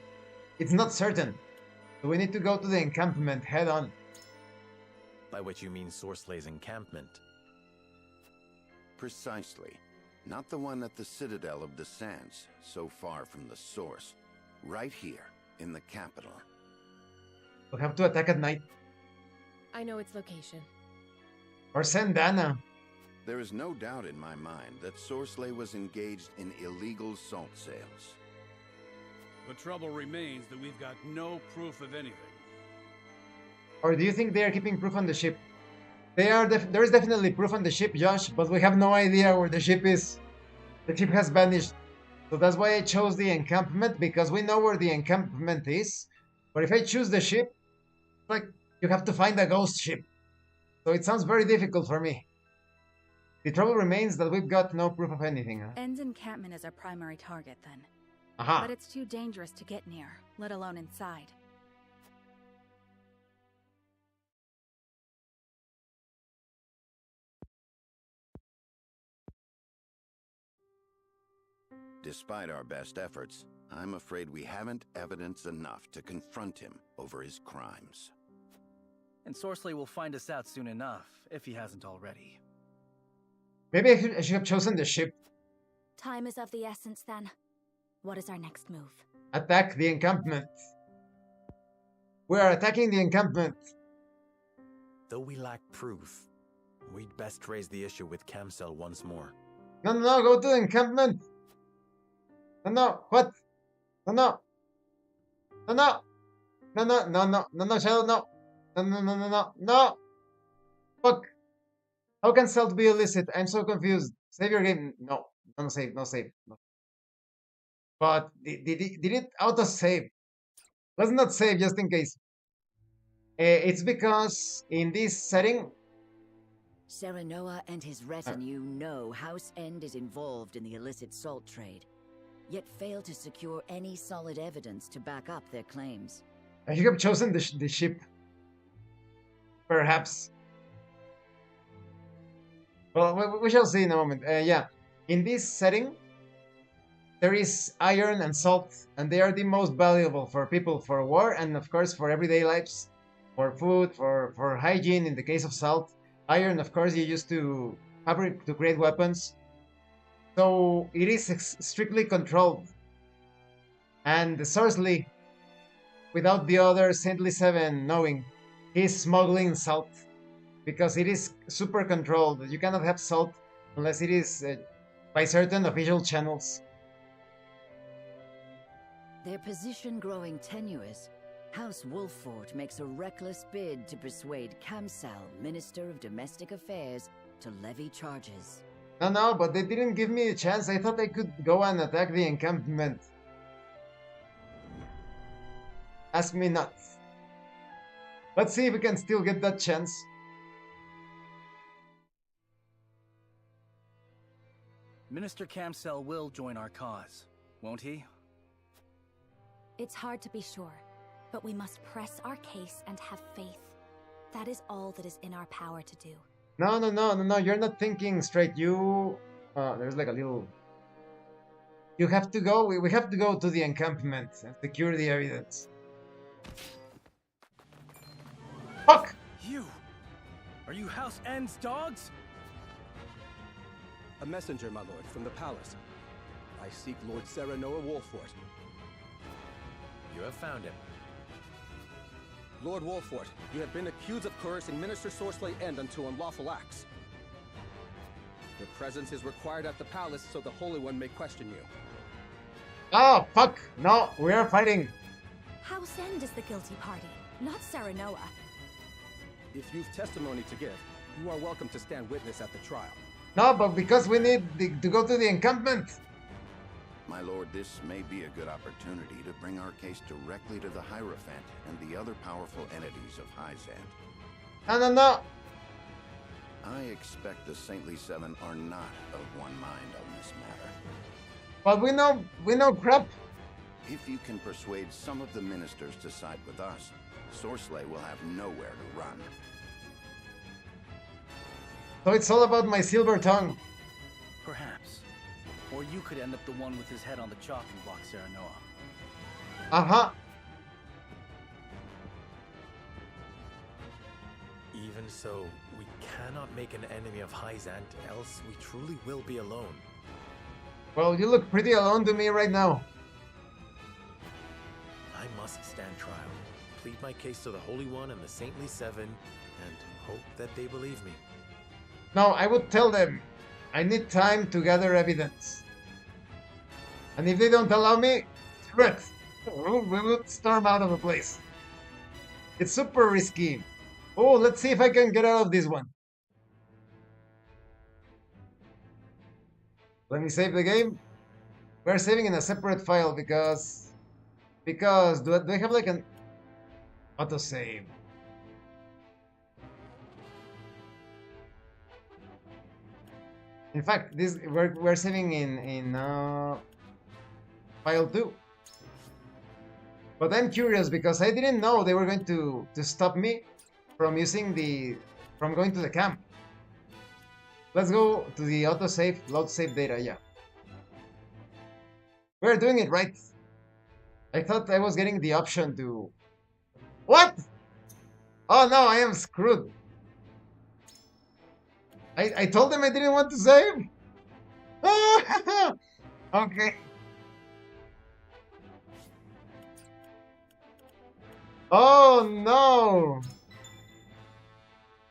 [SPEAKER 1] it's not certain. So we need to go to the encampment head on.
[SPEAKER 6] By which you mean Sorcelet's encampment.
[SPEAKER 4] Precisely. Not the one at the Citadel of the Sands, so far from the source. Right here, in the capital.
[SPEAKER 1] We'll have to attack at night.
[SPEAKER 7] I know its location.
[SPEAKER 1] Or send Dana.
[SPEAKER 4] There is no doubt in my mind that Sorcelet was engaged in illegal salt sales.
[SPEAKER 2] The trouble remains that we've got no proof of anything.
[SPEAKER 1] Or do you think they are keeping proof on the ship? There is definitely proof on the ship, Josh, but we have no idea where the ship is. The ship has vanished. So that's why I chose the encampment, because we know where the encampment is. But if I choose the ship, like, you have to find a ghost ship. So it sounds very difficult for me. The trouble remains that we've got no proof of anything. Huh?
[SPEAKER 3] End's encampment is our primary target, then.
[SPEAKER 1] Aha.
[SPEAKER 3] But it's too dangerous to get near, let alone inside.
[SPEAKER 4] Despite our best efforts, I'm afraid we haven't evidence enough to confront him over his crimes.
[SPEAKER 9] And Sorcelet will find us out soon enough, if he hasn't already.
[SPEAKER 1] Maybe I should have chosen the ship.
[SPEAKER 8] Time is of the essence, then. What is our next move?
[SPEAKER 1] Attack the encampment. We are attacking the encampment.
[SPEAKER 6] Though we lack proof, we'd best raise the issue with Camcel once more.
[SPEAKER 1] No, go to the encampment. No, what? No, Shadow, no. Fuck. How can salt be illicit? I'm so confused. Save your game. No save. No. But did it auto-save? Let's not save just in case. It's because in this setting...
[SPEAKER 10] Serenoa and his retinue know House End is involved in the illicit salt trade, yet fail to secure any solid evidence to back up their claims.
[SPEAKER 1] I should have chosen the ship. Perhaps. Well, we shall see in a moment. Yeah, in this setting, there is iron and salt, and they are the most valuable for people for war, and of course for everyday lives, for food, for hygiene. In the case of salt, iron, of course, you use to fabric to create weapons. So it is strictly controlled. And the Sorcelet, without the other Saintly Seven knowing, he's smuggling salt because it is super controlled. You cannot have salt unless it is by certain official channels.
[SPEAKER 10] Their position growing tenuous, House Wolffort makes a reckless bid to persuade Kamsal, Minister of Domestic Affairs, to levy charges.
[SPEAKER 1] No, but they didn't give me a chance. I thought I could go and attack the encampment. Ask me not. Let's see if we can still get that chance.
[SPEAKER 9] Minister Kamsel will join our cause, won't he?
[SPEAKER 8] It's hard to be sure, but we must press our case and have faith. That is all that is in our power to do.
[SPEAKER 1] No, you're not thinking straight. There's like a little... You have to go, we have to go to the encampment and secure the evidence. Fuck!
[SPEAKER 9] You! Are you House End's dogs?
[SPEAKER 11] A messenger, my lord, from the palace. I seek Lord Serenoa Wolffort.
[SPEAKER 6] You have found him.
[SPEAKER 11] Lord Wolffort, you have been accused of coercing Minister Sorsley End unto unlawful acts. Your presence is required at the palace so the Holy One may question you.
[SPEAKER 1] Oh, fuck! No, we are fighting.
[SPEAKER 8] House End is the guilty party, not Serenoa.
[SPEAKER 11] If you've testimony to give, you are welcome to stand witness at the trial.
[SPEAKER 1] No, but because we need to go to the encampment.
[SPEAKER 4] My lord, this may be a good opportunity to bring our case directly to the Hierophant and the other powerful entities of Hyzant.
[SPEAKER 1] No.
[SPEAKER 4] I expect the Saintly Seven are not of one mind on this matter.
[SPEAKER 1] But we know crap.
[SPEAKER 4] If you can persuade some of the ministers to side with us, Sorsley will have nowhere to run.
[SPEAKER 1] So it's all about my silver tongue.
[SPEAKER 9] Perhaps. Or you could end up the one with his head on the chopping block, Serenoa.
[SPEAKER 1] Uh-huh.
[SPEAKER 6] Even so, we cannot make an enemy of Hyzant, else we truly will be alone.
[SPEAKER 1] Well, you look pretty alone to me right now.
[SPEAKER 6] I must stand trial, plead my case to the Holy One and the Saintly Seven, and hope that they believe me.
[SPEAKER 1] No, I would tell them, I need time to gather evidence. And if they don't allow me, screw it. We will storm out of the place. It's super risky. Oh, let's see if I can get out of this one. Let me save the game. We're saving in a separate file because do I have like an autosave? In fact, we're saving in file 2. But I'm curious because I didn't know they were going to stop me from going to the camp. Let's go to the autosave, load save data, yeah. We're doing it right. I thought I was getting the option to... What? Oh no, I am screwed. I told them I didn't want to save. Okay. Oh no.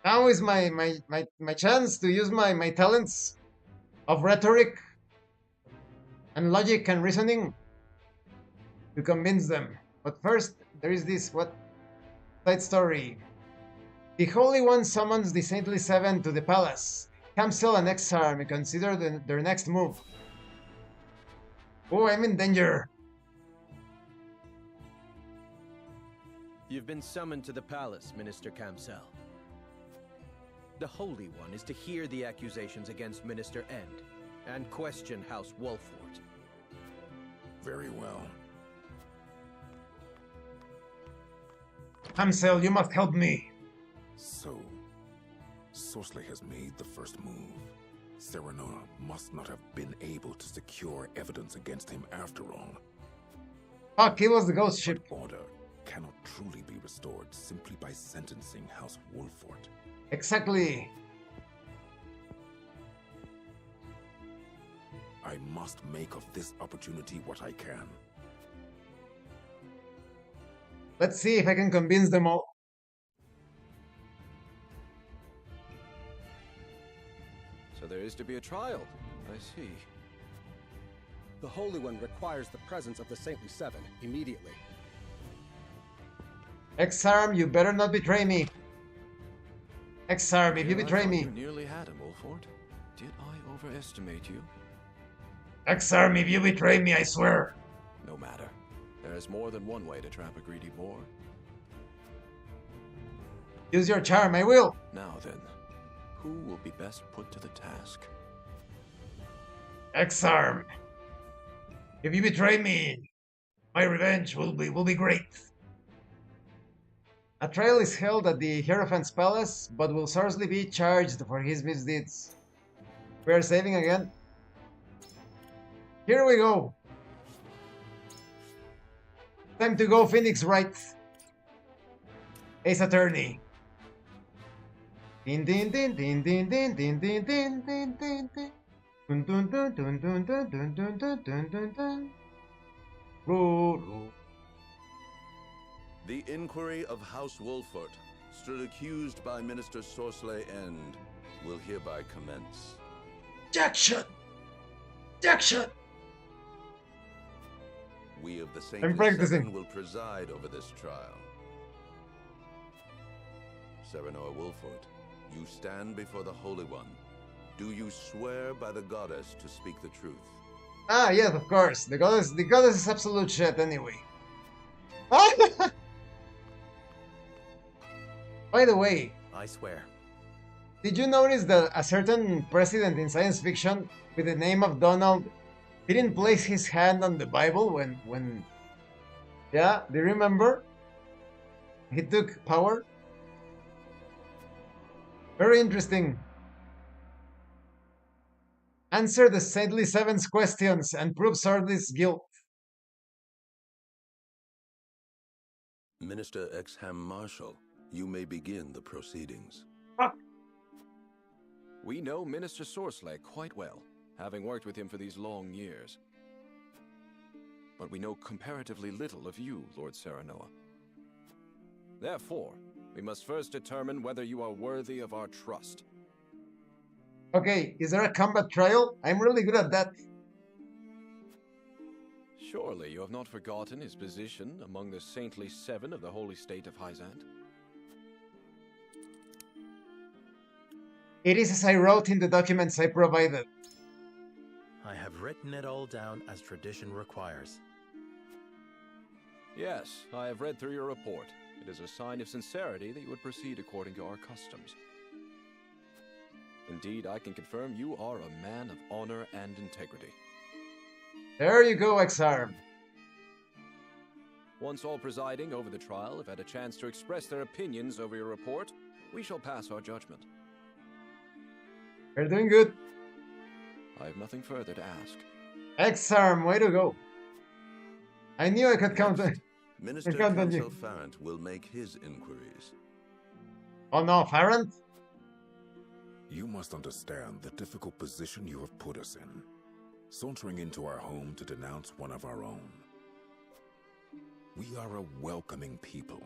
[SPEAKER 1] Now is my chance to use my talents of rhetoric and logic and reasoning to convince them. But first, there is this side story. The Holy One summons the Saintly Seven to the palace. Kamsel and Exar may consider their next move. Oh, I'm in danger.
[SPEAKER 12] You've been summoned to the palace, Minister Kamsel. The Holy One is to hear the accusations against Minister End and question House Wolffort.
[SPEAKER 13] Very well.
[SPEAKER 1] Kamsel, you must help me.
[SPEAKER 13] So, Sorsley has made the first move. Serenoa must not have been able to secure evidence against him after all.
[SPEAKER 1] Fuck, he was the ghost ship.
[SPEAKER 13] But order cannot truly be restored simply by sentencing House Wolffort.
[SPEAKER 1] Exactly.
[SPEAKER 13] I must make of this opportunity what I can.
[SPEAKER 1] Let's see if I can convince them all.
[SPEAKER 12] So there is to be a trial. I see.
[SPEAKER 11] The Holy One requires the presence of the Saintly Seven immediately.
[SPEAKER 1] X-Arm, you better not betray me. X-Arm, if you betray me.
[SPEAKER 14] You nearly had him, Wolford. Did I overestimate you?
[SPEAKER 1] X-Arm, if you betray me, I swear.
[SPEAKER 14] No matter. There is more than one way to trap a greedy boar.
[SPEAKER 1] Use your charm, I will.
[SPEAKER 14] Now then, who will be best put to the task?
[SPEAKER 1] X-Arm, if you betray me, my revenge will be great. A trial is held at the Hierophant's Palace, but will Sorsley be charged for his misdeeds. We are saving again. Here we go. Time to go Phoenix Wright. Ace Attorney. Din din din din din din din din din din din din. Dun dun dun dun dun dun dun dun dun dun dun dun.
[SPEAKER 4] The inquiry of House Wolford, stood accused by Minister Sorsley End, will hereby commence.
[SPEAKER 1] Jackshot! Jackshot!
[SPEAKER 4] We of the
[SPEAKER 1] I'm
[SPEAKER 4] Saintly
[SPEAKER 1] practicing.
[SPEAKER 4] Seven will preside over this trial. Serenoa Wolford, you stand before the Holy One. Do you swear by the goddess to speak the truth?
[SPEAKER 1] Ah, yes, of course. The goddess is absolute shit anyway. By the way,
[SPEAKER 6] I swear.
[SPEAKER 1] did you notice that a certain president in science fiction with the name of Donald didn't place his hand on the Bible when yeah, do you remember? He took power? Very interesting. Answer the Saintly Seven's questions and prove Sorsley's guilt.
[SPEAKER 4] Minister Exham Marshal, you may begin the proceedings.
[SPEAKER 14] We know Minister Sorsley quite well, having worked with him for these long years. But we know comparatively little of you, Lord Serenoa. Therefore, we must first determine whether you are worthy of our trust.
[SPEAKER 1] Okay, is there a combat trial? I'm really good at that.
[SPEAKER 14] Surely you have not forgotten his position among the Saintly Seven of the Holy State of Hyzant?
[SPEAKER 1] It is as I wrote in the documents I provided.
[SPEAKER 6] I have written it all down as tradition requires.
[SPEAKER 14] Yes, I have read through your report. It is a sign of sincerity that you would proceed according to our customs. Indeed, I can confirm you are a man of honor and integrity.
[SPEAKER 1] There you go, X-Arm.
[SPEAKER 14] Once all presiding over the trial have had a chance to express their opinions over your report, we shall pass our judgment.
[SPEAKER 1] You're doing good.
[SPEAKER 14] I have nothing further to ask.
[SPEAKER 1] X-Arm, way to go. I knew I could count on
[SPEAKER 4] Minister
[SPEAKER 1] on you.
[SPEAKER 4] Cancel Farrant will make his inquiries.
[SPEAKER 1] Oh no, Farrant?
[SPEAKER 13] You must understand the difficult position you have put us in, sauntering into our home to denounce one of our own. We are a welcoming people,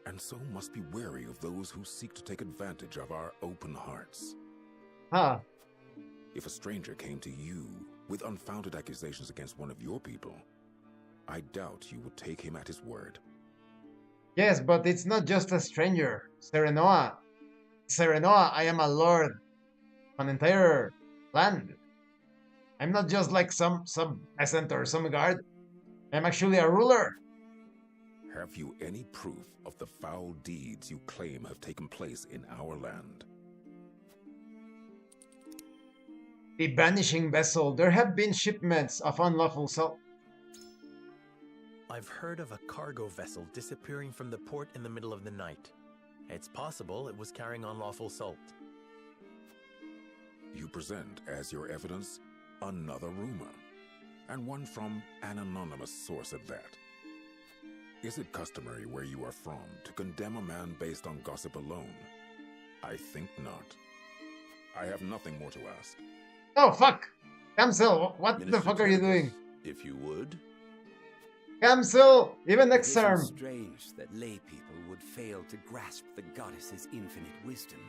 [SPEAKER 13] and so must be wary of those who seek to take advantage of our open hearts.
[SPEAKER 1] Huh.
[SPEAKER 13] If a stranger came to you with unfounded accusations against one of your people, I doubt you would take him at his word.
[SPEAKER 1] Yes, but it's not just a stranger. Serenoa, I am a lord of an entire land. I'm not just like some peasant or some guard. I'm actually a ruler.
[SPEAKER 13] Have you any proof of the foul deeds you claim have taken place in our land?
[SPEAKER 1] The vanishing vessel. There have been shipments of unlawful salt.
[SPEAKER 6] I've heard of a cargo vessel disappearing from the port in the middle of the night. It's possible it was carrying unlawful salt.
[SPEAKER 13] You present as your evidence another rumor, and one from an anonymous source at that. Is it customary where you are from to condemn a man based on gossip alone? I think not. I have nothing more to ask.
[SPEAKER 1] Oh, fuck! Kamsel, what
[SPEAKER 4] Minister
[SPEAKER 1] the fuck are you doing?
[SPEAKER 4] If you would.
[SPEAKER 1] Kamsel, even
[SPEAKER 15] It isn't
[SPEAKER 1] X-Arm.
[SPEAKER 15] strange that lay people would fail to grasp the goddess's infinite wisdom.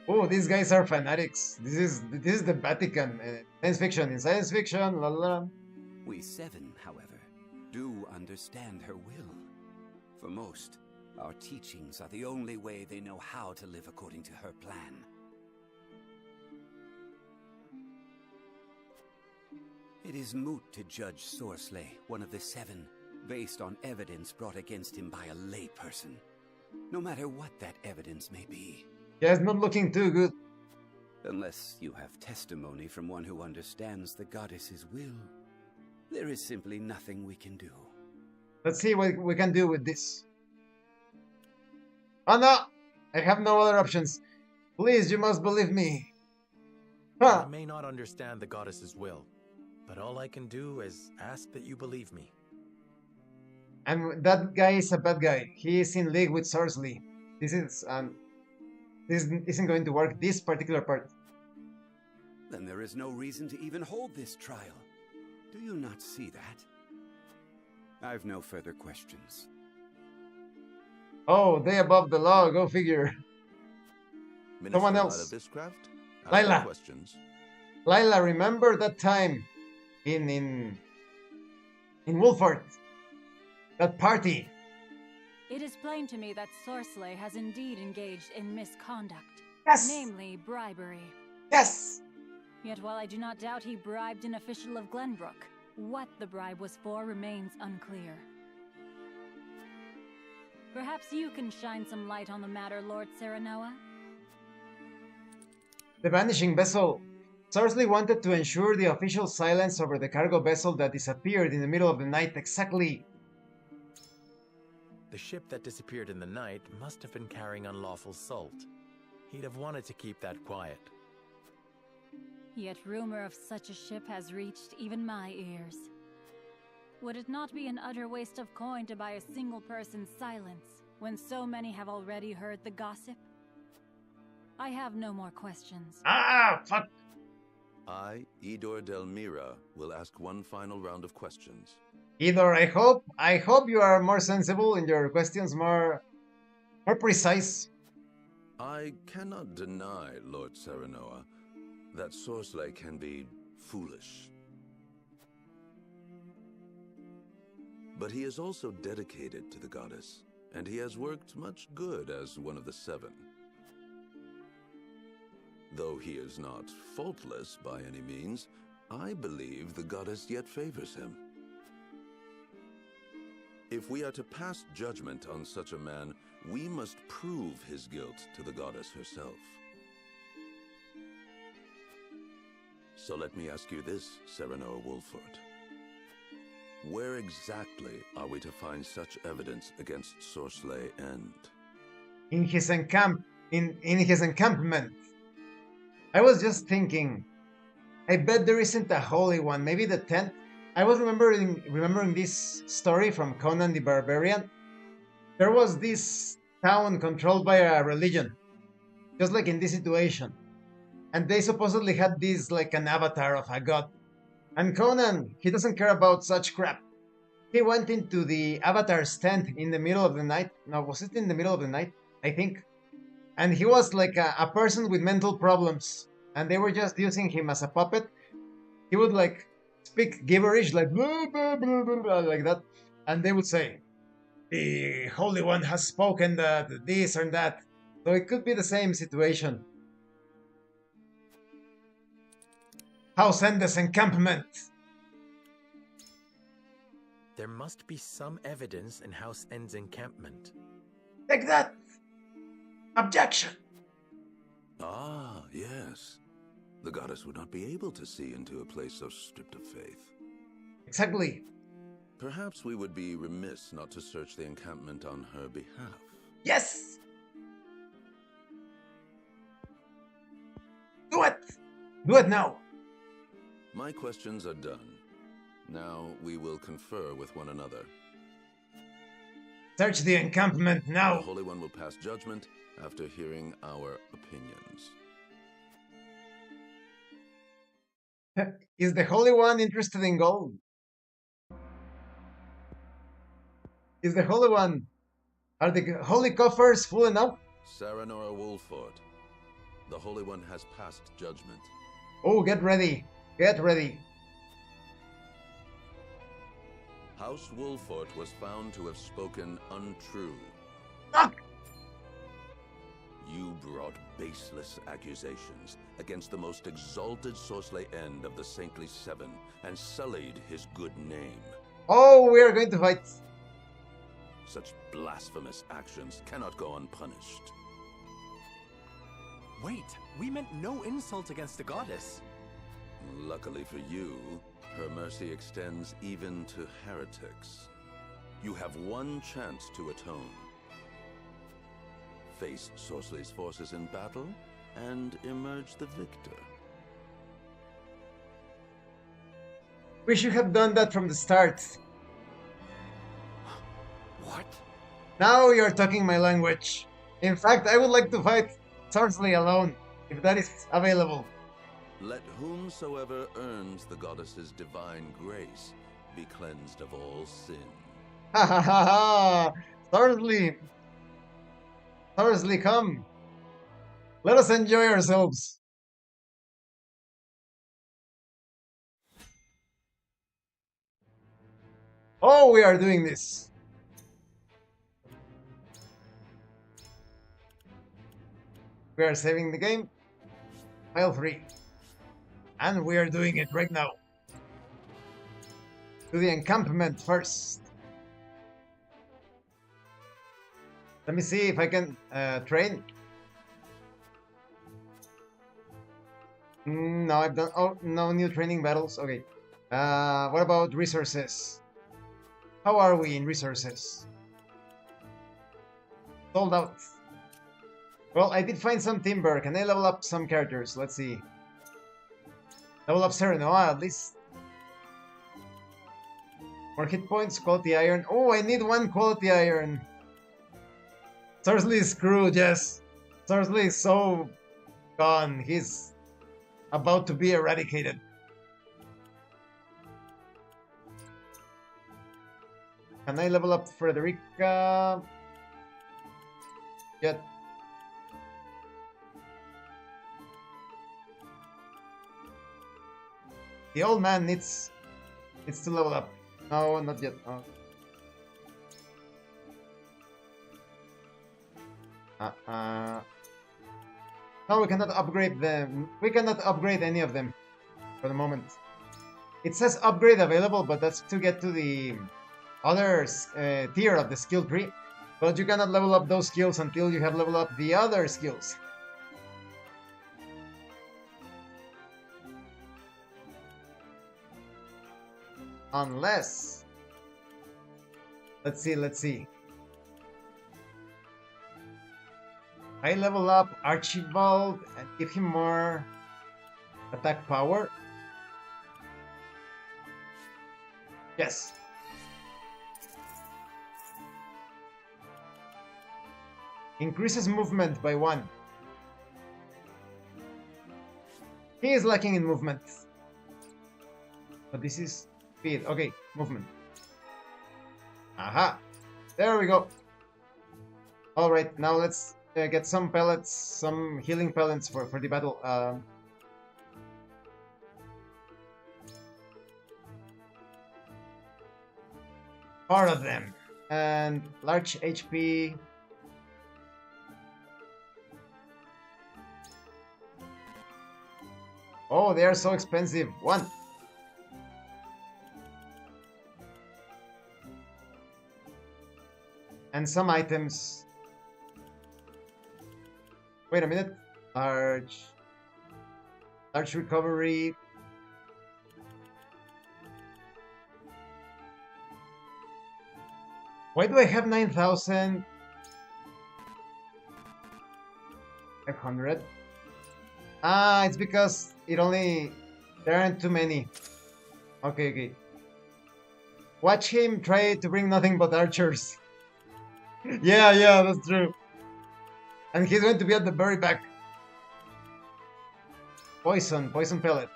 [SPEAKER 1] Oh, these guys are fanatics. This is the Vatican. Science fiction. In science fiction, la la.
[SPEAKER 15] We seven, however, do understand her will. For most, our teachings are the only way they know how to live according to her plan. It is moot to judge Sorsley, one of the seven, based on evidence brought against him by a layperson, no matter what that evidence may be.
[SPEAKER 1] Yeah, it's not looking too good.
[SPEAKER 15] Unless you have testimony from one who understands the goddess's will, there is simply nothing we can do.
[SPEAKER 1] Let's see what we can do with this. Oh no! I have no other options. Please, you must believe me.
[SPEAKER 6] I may not understand the goddess's will, but all I can do is ask that you believe me.
[SPEAKER 1] And that guy is a bad guy. He is in league with Sorsley. This isn't going to work, this particular part.
[SPEAKER 15] Then there is no reason to even hold this trial. Do you not see that? I've no further questions.
[SPEAKER 1] Oh, they above the law, go figure.
[SPEAKER 16] Minister
[SPEAKER 1] Someone else.
[SPEAKER 16] Bishcraft?
[SPEAKER 1] Lila.
[SPEAKER 16] Questions.
[SPEAKER 1] Lila, remember that time in Wolford? That party.
[SPEAKER 17] It is plain to me that Sorsley has indeed engaged in misconduct.
[SPEAKER 1] Yes!
[SPEAKER 17] Namely, bribery.
[SPEAKER 1] Yes!
[SPEAKER 17] Yet while I do not doubt he bribed an official of Glenbrook, what the bribe was for remains unclear. Perhaps you can shine some light on the matter, Lord Serenoa?
[SPEAKER 1] The vanishing vessel. Sorsley wanted to ensure the official silence over the cargo vessel that disappeared in the middle of the night exactly.
[SPEAKER 6] The ship that disappeared in the night must have been carrying unlawful salt. He'd have wanted to keep that quiet.
[SPEAKER 17] Yet rumor of such a ship has reached even my ears. Would it not be an utter waste of coin to buy a single person's silence, when so many have already heard the gossip? I have no more questions.
[SPEAKER 1] Ah, fuck!
[SPEAKER 16] I, Idor Delmira, will ask one final round of questions.
[SPEAKER 1] Idor, I hope you are more sensible in your questions, more precise.
[SPEAKER 16] I cannot deny, Lord Serenoa, that Sorsley can be foolish. But he is also dedicated to the goddess, and he has worked much good as one of the seven. Though he is not faultless by any means, I believe the goddess yet favors him. If we are to pass judgment on such a man, we must prove his guilt to the goddess herself. So let me ask you this, Serenoa Wolford. Where exactly are we to find such evidence against Sorsley and...
[SPEAKER 1] In his encampment. I was just thinking, I bet there isn't a holy one, maybe the 10th. I was remembering this story from Conan the Barbarian. There was this town controlled by a religion, just like in this situation. And they supposedly had this like an avatar of a god. And Conan, he doesn't care about such crap. He went into the avatar's tent in the middle of the night. No, was it in the middle of the night? I think. And he was like a person with mental problems. And they were just using him as a puppet. He would like speak gibberish, like blah, blah, blah, blah, blah, like that. And they would say, the Holy One has spoken that this and that. So it could be the same situation. House Endes encampment.
[SPEAKER 6] There must be some evidence in House End's encampment.
[SPEAKER 1] Take that! Objection!
[SPEAKER 16] Ah, yes. The goddess would not be able to see into a place so stripped of faith.
[SPEAKER 1] Exactly.
[SPEAKER 16] Perhaps we would be remiss not to search the encampment on her behalf.
[SPEAKER 1] Yes! Do it! Do it now!
[SPEAKER 16] My questions are done. Now we will confer with one another.
[SPEAKER 1] Search the encampment now!
[SPEAKER 16] The Holy One will pass judgment after hearing our opinions.
[SPEAKER 1] Is the Holy One interested in gold? Is the Holy One... Are the holy coffers full enough?
[SPEAKER 16] Serenoa Wolford, The Holy One has passed judgment.
[SPEAKER 1] Oh, get ready. Get ready.
[SPEAKER 16] House Wolfort was found to have spoken untrue.
[SPEAKER 1] Ah!
[SPEAKER 16] You brought baseless accusations against the most exalted Sorcerer End of the Saintly Seven and sullied his good name.
[SPEAKER 1] Oh, we are going to fight.
[SPEAKER 16] Such blasphemous actions cannot go unpunished.
[SPEAKER 6] Wait, we meant no insult against the goddess.
[SPEAKER 16] Luckily for you, her mercy extends even to heretics. You have one chance to atone. Face Sorceley's forces in battle and emerge the victor.
[SPEAKER 1] We should have done that from the start.
[SPEAKER 6] What?
[SPEAKER 1] Now you're talking my language. In fact, I would like to fight Sorceley alone, if that is available.
[SPEAKER 16] Let whomsoever earns the goddess's divine grace be cleansed of all sin.
[SPEAKER 1] Ha ha ha ha! Sorceley! Sorceley, come! Let us enjoy ourselves! Oh, we are doing this! We are saving the game. File free. And we are doing it right now. To the encampment first. Let me see if I can train. No, I've done. Oh, no new training battles. Okay. What about resources? How are we in resources? Sold out. Well, I did find some timber. Can I level up some characters? Let's see. Level up Serenoa at least. More hit points, quality iron. Oh, I need one quality iron. Sorceley is screwed, yes. Sorceley is so gone. He's about to be eradicated. Can I level up Frederica? Yet. The old man needs to level up. No, not yet. Oh. No, we cannot upgrade them. We cannot upgrade any of them for the moment. It says upgrade available, but that's to get to the other tier of the skill tree. But you cannot level up those skills until you have leveled up the other skills. Unless... Let's see. I level up Archibald and give him more attack power. Yes. Increases movement by 1. He is lacking in movement. But this is speed. Okay, movement. Aha! There we go. Alright, now let's get some pellets, some healing pellets for the battle. Part of them. And large HP. Oh, they are so expensive. 1. And some items. Wait a minute. Large recovery. Why do I have 9,000? 500. Ah, it's because it only... There aren't too many. Okay. Watch him try to bring nothing but archers. Yeah, that's true. And he's going to be at the very back. Poison pellet.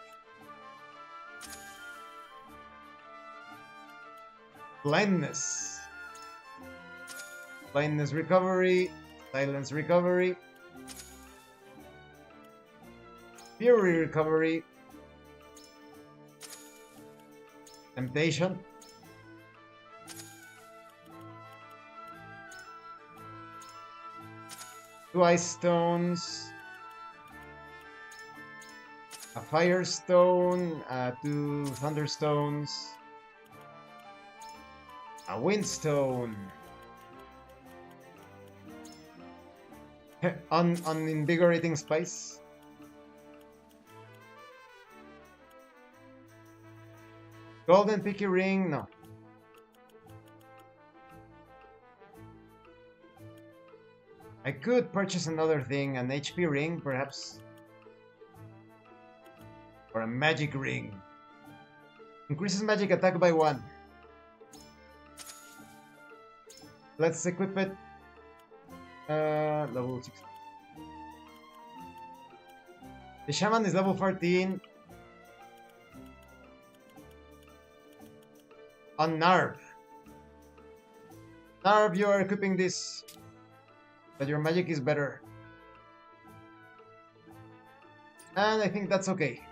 [SPEAKER 1] Blindness recovery. Silence recovery. Fury recovery. Temptation. Two ice stones. A fire stone. Two thunder stones. A wind stone. On invigorating spice. Golden picky ring, no. I could purchase another thing, an HP ring, perhaps. Or a magic ring. Increases magic attack by 1. Let's equip it. Level 6. The shaman is level 14. On Narv. Narv, you are equipping this, but your magic is better. And I think that's okay.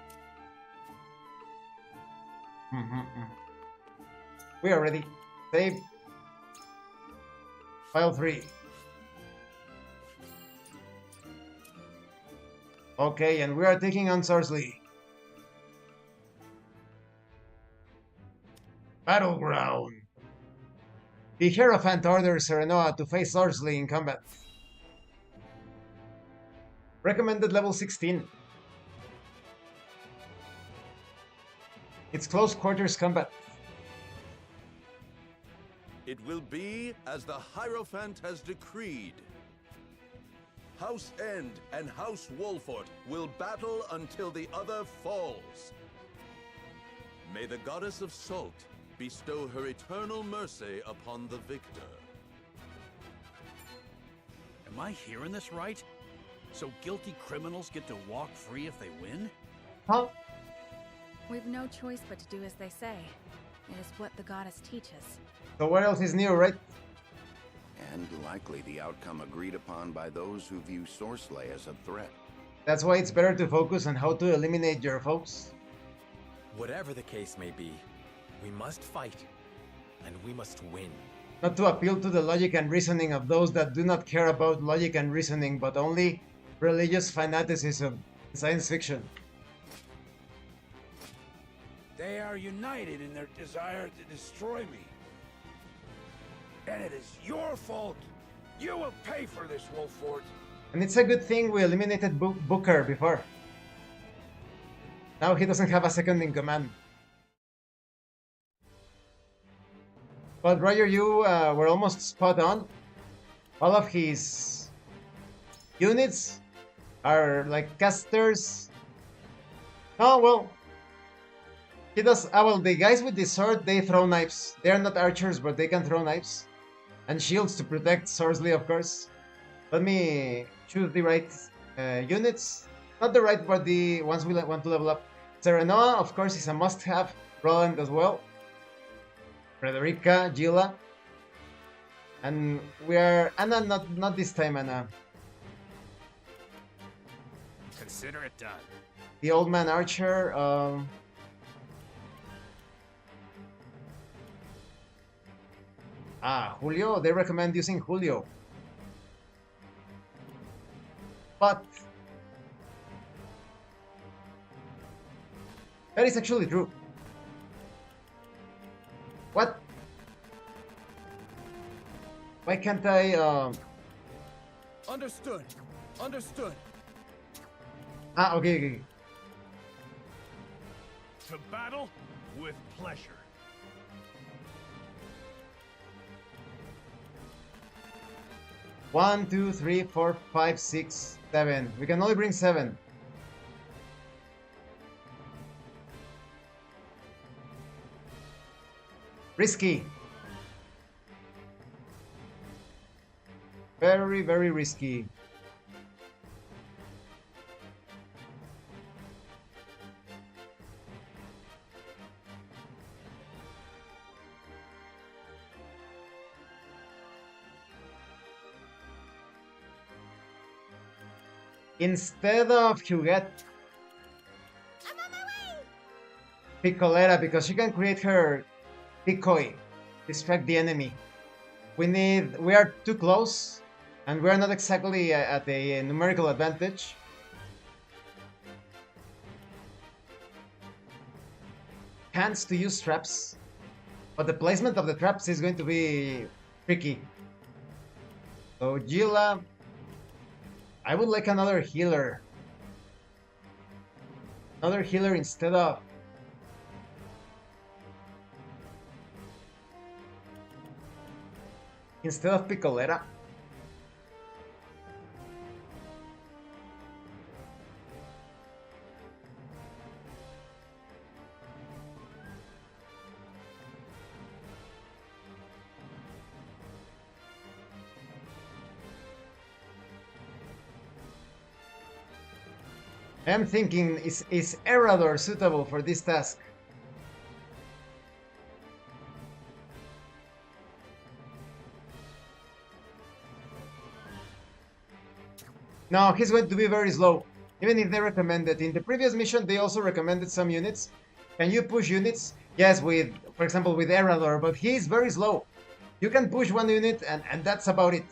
[SPEAKER 1] We are ready. Save. File 3. Okay, and we are taking on Sorsley. Battleground. The Hierophant orders Serenoa to face Sorsley in combat. Recommended level 16. It's close quarters combat.
[SPEAKER 18] It will be as the Hierophant has decreed. House End and House Wolfort will battle until the other falls. May the Goddess of Salt bestow her eternal mercy upon the victor.
[SPEAKER 2] Am I hearing this right? So guilty criminals get to walk free if they win?
[SPEAKER 1] Huh?
[SPEAKER 3] We've no choice but to do as they say. It is what the goddess teaches.
[SPEAKER 1] So what else is new, right?
[SPEAKER 4] And likely the outcome agreed upon by those who view Sorsley as a threat.
[SPEAKER 1] That's why it's better to focus on how to eliminate your foes.
[SPEAKER 6] Whatever the case may be, we must fight, and we must win.
[SPEAKER 1] Not to appeal to the logic and reasoning of those that do not care about logic and reasoning, but only religious fanaticism, science fiction.
[SPEAKER 19] They are united in their desire to destroy me. And it is your fault. You will pay for this, Wolfort.
[SPEAKER 1] And it's a good thing we eliminated Booker before. Now he doesn't have a second in command. But Roger, you were almost spot on. All of his units are like casters. Oh, well. He does. Well, the guys with the sword, they throw knives. They are not archers, but they can throw knives. And shields to protect Sorsley, of course. Let me choose the right units. Not the right, but the ones we want to level up. Serenoa, of course, is a must-have. Roland as well. Frederica, Gila. And we are... Anna, not this time, Anna.
[SPEAKER 2] Consider it done.
[SPEAKER 1] The old man archer. Julio. They recommend using Julio. But that is actually true. What? Why can't I,
[SPEAKER 19] Understood. Understood.
[SPEAKER 1] Okay.
[SPEAKER 2] To battle with pleasure.
[SPEAKER 1] One, 2, 3, 4, 5, 6, 7. We can only bring 7. Risky. Very, very risky. Instead of Huguette, Piccolera, because she can create her decoy, distract the enemy. We are too close, and we are not exactly at a numerical advantage. Chance to use traps, but the placement of the traps is going to be tricky. So Gila, I would like another healer. Another healer instead of Piccolera. I'm thinking, is Erador suitable for this task? No, he's going to be very slow. Even if they recommended. In the previous mission, they also recommended some units. Can you push units? Yes, for example, with Erador, but he's very slow. You can push one unit and that's about it.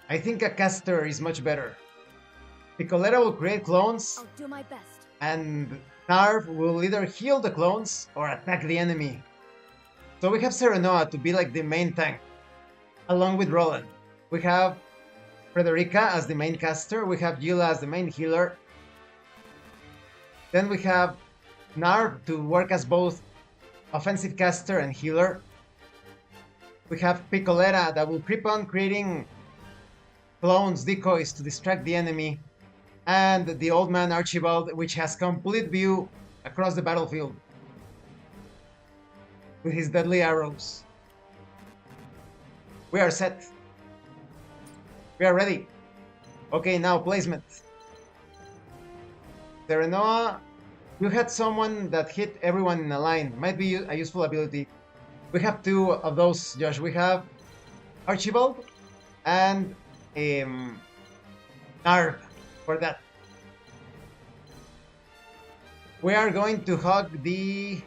[SPEAKER 1] I think a caster is much better. Piccolera will create clones.
[SPEAKER 8] I'll do my best.
[SPEAKER 1] And Narv will either heal the clones or attack the enemy. So we have Serenoa to be like the main tank, along with Roland. We have Frederica as the main caster, we have Gila as the main healer. Then we have Narv to work as both offensive caster and healer. We have Piccolera that will keep on creating clones, decoys to distract the enemy. And the old man Archibald, which has complete view across the battlefield with his deadly arrows. We are set. We are ready. Okay, now placement. Serenoa, you had someone that hit everyone in a line. Might be a useful ability. We have two of those, Josh. We have Archibald and Narv for that. We are going to hug the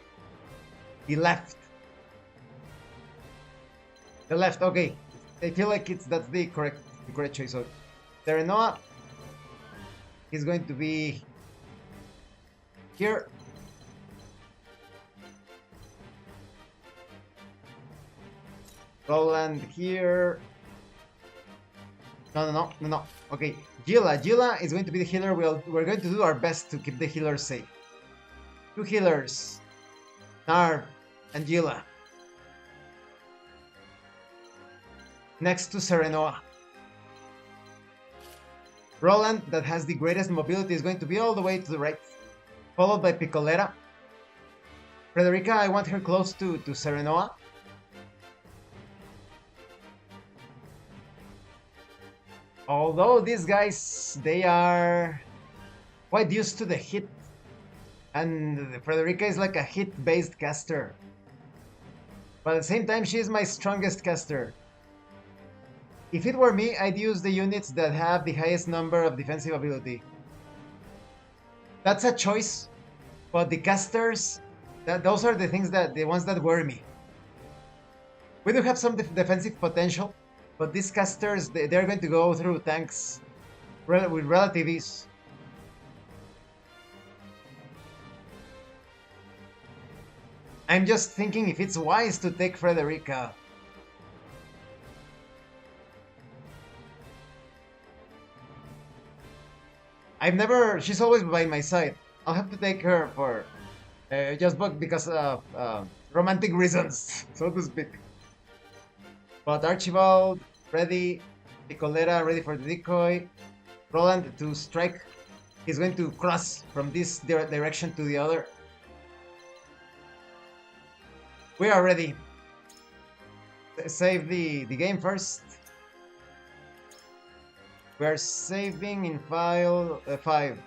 [SPEAKER 1] left. The left, okay. I feel like that's the correct choice. So Serenoa is going to be here. Roland here. No. Okay, Gila is going to be the healer. We're going to do our best to keep the healer safe. Two healers, Narv and Gila. Next to Serenoa. Roland, that has the greatest mobility, is going to be all the way to the right, followed by Piccolera. Frederica, I want her close to Serenoa. Although these guys, they are quite used to the hit. And Frederica is like a hit-based caster. But at the same time, she is my strongest caster. If it were me, I'd use the units that have the highest number of defensive ability. That's a choice, but the casters, those are the ones that worry me. We do have some defensive potential, but these casters, they're going to go through tanks with relative ease. I'm just thinking if it's wise to take Frederica. She's always by my side. I'll have to take her for, just because of romantic reasons, so to speak. But Archibald, ready. Piccolera, ready for the decoy. Roland to strike. He's going to cross from this direction to the other. We are ready. Save the game first. We are saving in file 5.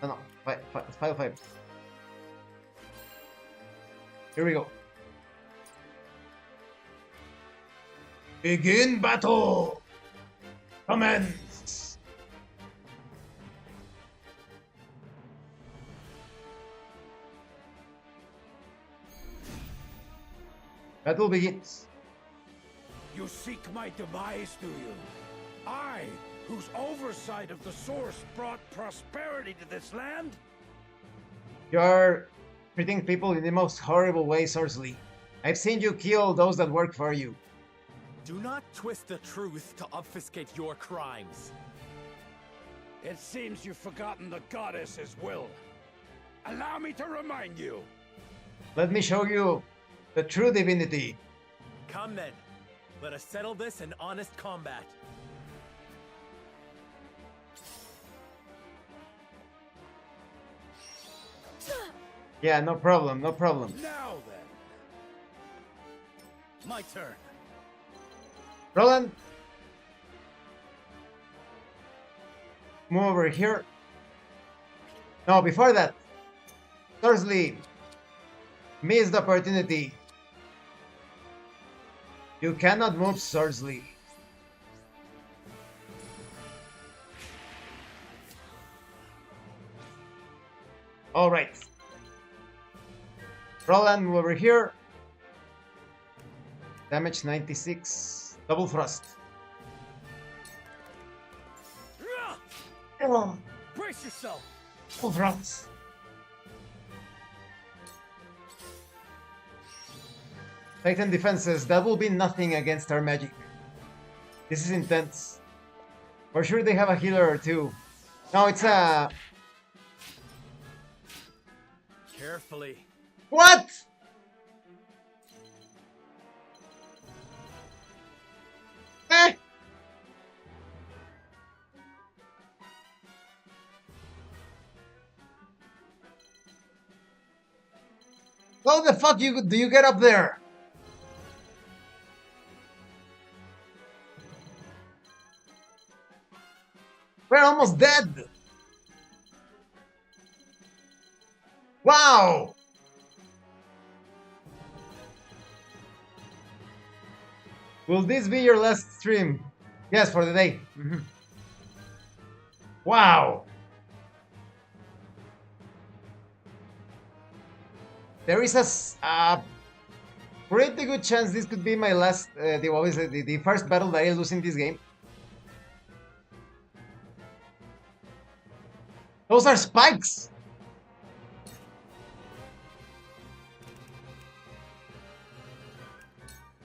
[SPEAKER 1] No, file 5. Here we go. Begin battle! Commence! Battle begins.
[SPEAKER 19] You seek my demise, do you? I, whose oversight of the source brought prosperity to this land?
[SPEAKER 1] You are treating people in the most horrible way, Sorsley. I've seen you kill those that work for you.
[SPEAKER 6] Do not twist the truth to obfuscate your crimes.
[SPEAKER 19] It seems you've forgotten the goddess's will. Allow me to remind you.
[SPEAKER 1] Let me show you the true divinity.
[SPEAKER 6] Come then. Let us settle this in honest combat.
[SPEAKER 1] Yeah, no problem, no problem.
[SPEAKER 19] Now then.
[SPEAKER 9] My turn.
[SPEAKER 1] Roland. Move over here. No, before that. Sorsley. Missed opportunity. You cannot move, Sorsley. Alright. Roland, move over here. Damage 96. Double thrust. Oh.
[SPEAKER 19] Brace yourself.
[SPEAKER 1] Double thrust. Titan defenses, that will be nothing against our magic. This is intense. For sure they have a healer or two. No, it's a...
[SPEAKER 6] Carefully.
[SPEAKER 1] What? Eh? How the fuck do you get up there? We're almost dead. Wow. Will this be your last stream? Yes, for the day. Wow. There is a pretty good chance this could be my last, the first battle that I lose in this game. Those are spikes!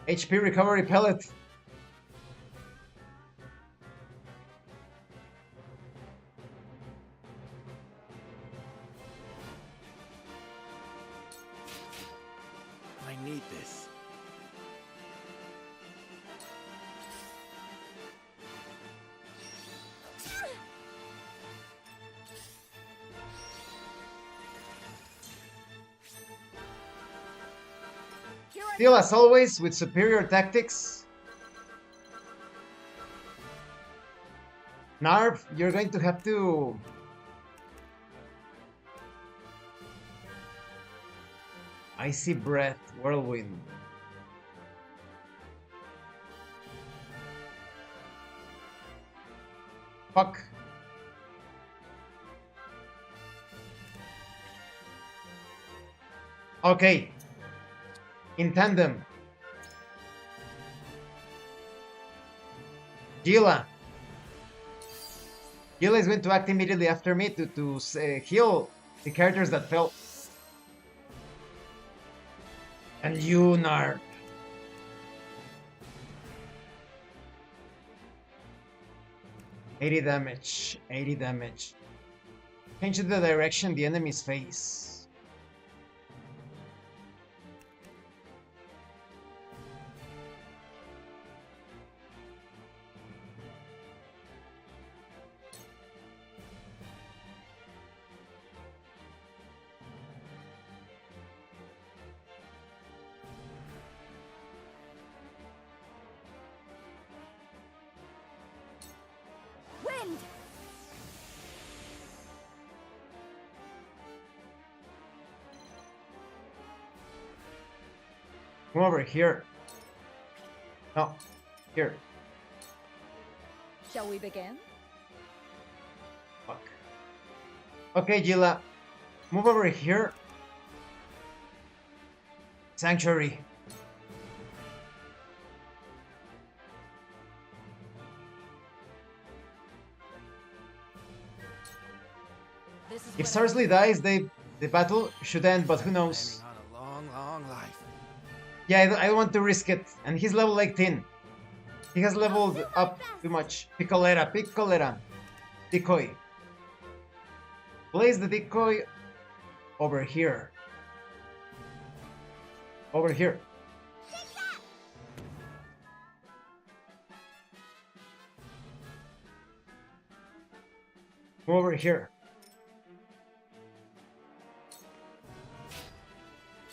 [SPEAKER 1] HP recovery pellet.
[SPEAKER 6] I need this.
[SPEAKER 1] Still, as always, with superior tactics. Narv, you're going to have to... Icy Breath, Whirlwind. Fuck. Okay. In tandem. Gila. Gila is going to act immediately after me to heal the characters that fell. And you, Narv. $80 damage. 80 damage. Change the direction the enemy's face. Come over here. No, here.
[SPEAKER 5] Shall we begin?
[SPEAKER 1] Fuck. Okay, Gila. Move over here. Sanctuary. If Sarsley dies, the battle should end, but who knows?
[SPEAKER 6] On a long, long life.
[SPEAKER 1] Yeah, I don't want to risk it. And he's level 18. He has leveled up too much. Picolera. Decoy. Place the decoy over here. Over here. Over here.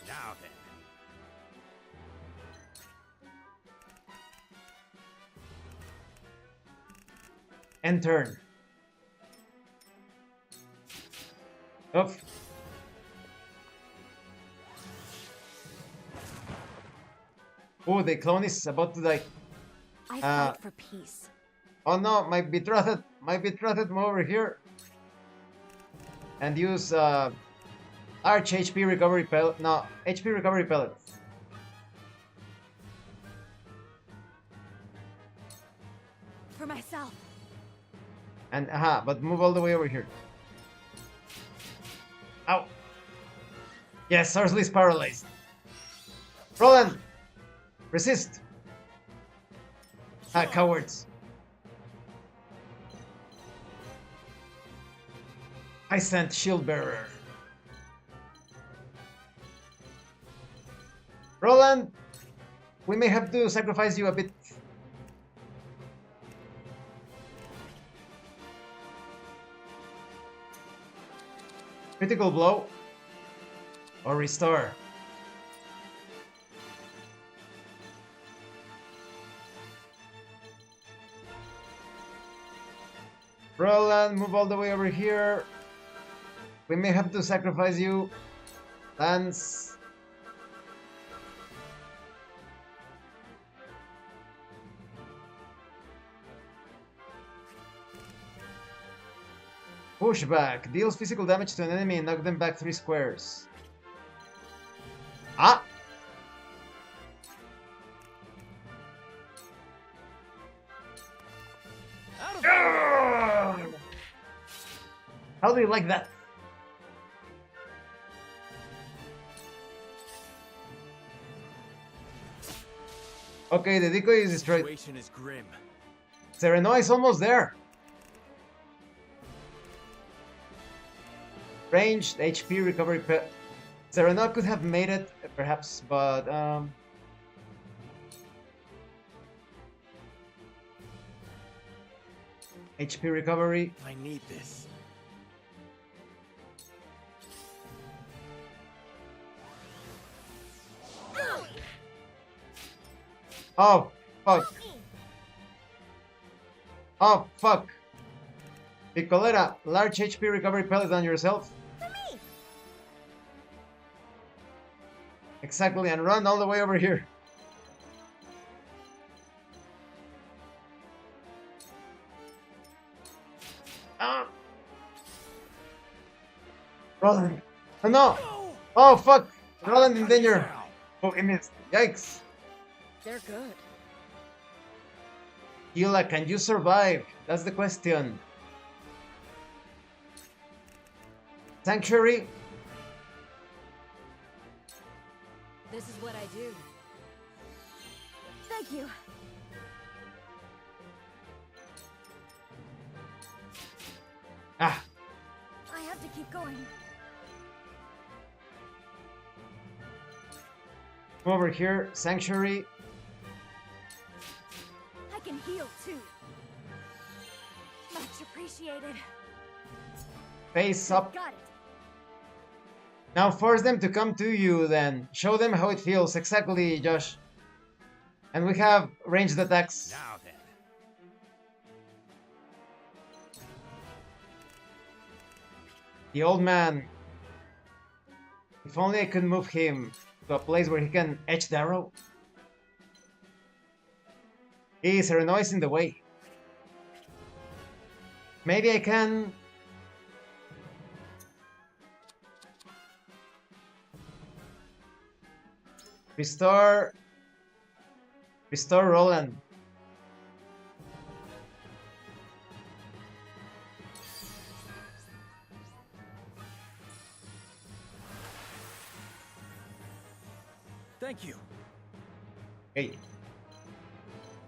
[SPEAKER 6] Now then.
[SPEAKER 1] And turn. Up. Oh, the clone is about to die.
[SPEAKER 8] I fight for peace.
[SPEAKER 1] Oh no, my betrothed move over here. And use Arch HP recovery pellet. No, HP recovery pellet.
[SPEAKER 8] For myself.
[SPEAKER 1] And but move all the way over here. Ow. Yes, Sarsley is paralyzed. Roland! Resist! Cowards. I sent Shield Bearer. Roland! We may have to sacrifice you a bit. Critical blow. Or restore. Roland, move all the way over here. We may have to sacrifice you. Lance. Pushback. Deals physical damage to an enemy and knock them back 3 squares. Ah! How do you like that? Okay, the decoy is destroyed.
[SPEAKER 6] The situation is grim.
[SPEAKER 1] Serenoa is almost there. Ranged HP recovery. Serenoa could have made it, perhaps, but HP recovery.
[SPEAKER 6] I need this.
[SPEAKER 1] Oh, fuck. Oh, fuck. Picolera, large HP recovery pellet on yourself. Exactly, and run all the way over here. Ah. Roland. Oh, no. Oh, fuck. Roland in danger. Oh, he missed. Yikes.
[SPEAKER 7] They're good.
[SPEAKER 1] Hila, can you survive? That's the question. Sanctuary.
[SPEAKER 8] This is what I do. Thank you.
[SPEAKER 1] Ah.
[SPEAKER 8] I have to keep going.
[SPEAKER 1] Come over here. Sanctuary.
[SPEAKER 8] I can heal too. Much appreciated.
[SPEAKER 1] Face up.
[SPEAKER 8] Got it.
[SPEAKER 1] Now force them to come to you then. Show them how it feels. Exactly, Josh. And we have ranged attacks.
[SPEAKER 6] Now then.
[SPEAKER 1] The old man. If only I could move him to a place where he can etch the arrow. Is there a noise in the way? Maybe I can... Restore Roland.
[SPEAKER 9] Thank you.
[SPEAKER 1] Hey.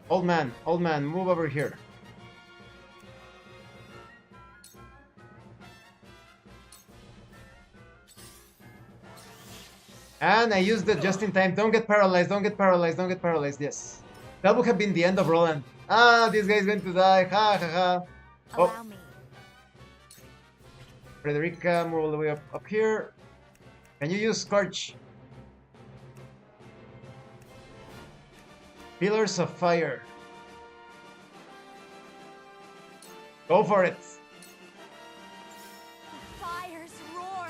[SPEAKER 1] Old man, move over here. And I used it just in time. Don't get paralyzed, don't get paralyzed, don't get paralyzed, yes. That would have been the end of Roland. Ah, this guy's going to die, ha ha ha.
[SPEAKER 8] Allow me.
[SPEAKER 1] Frederica, move all the way up here. Can you use Scorch? Pillars of Fire. Go for it.
[SPEAKER 8] Fires roar.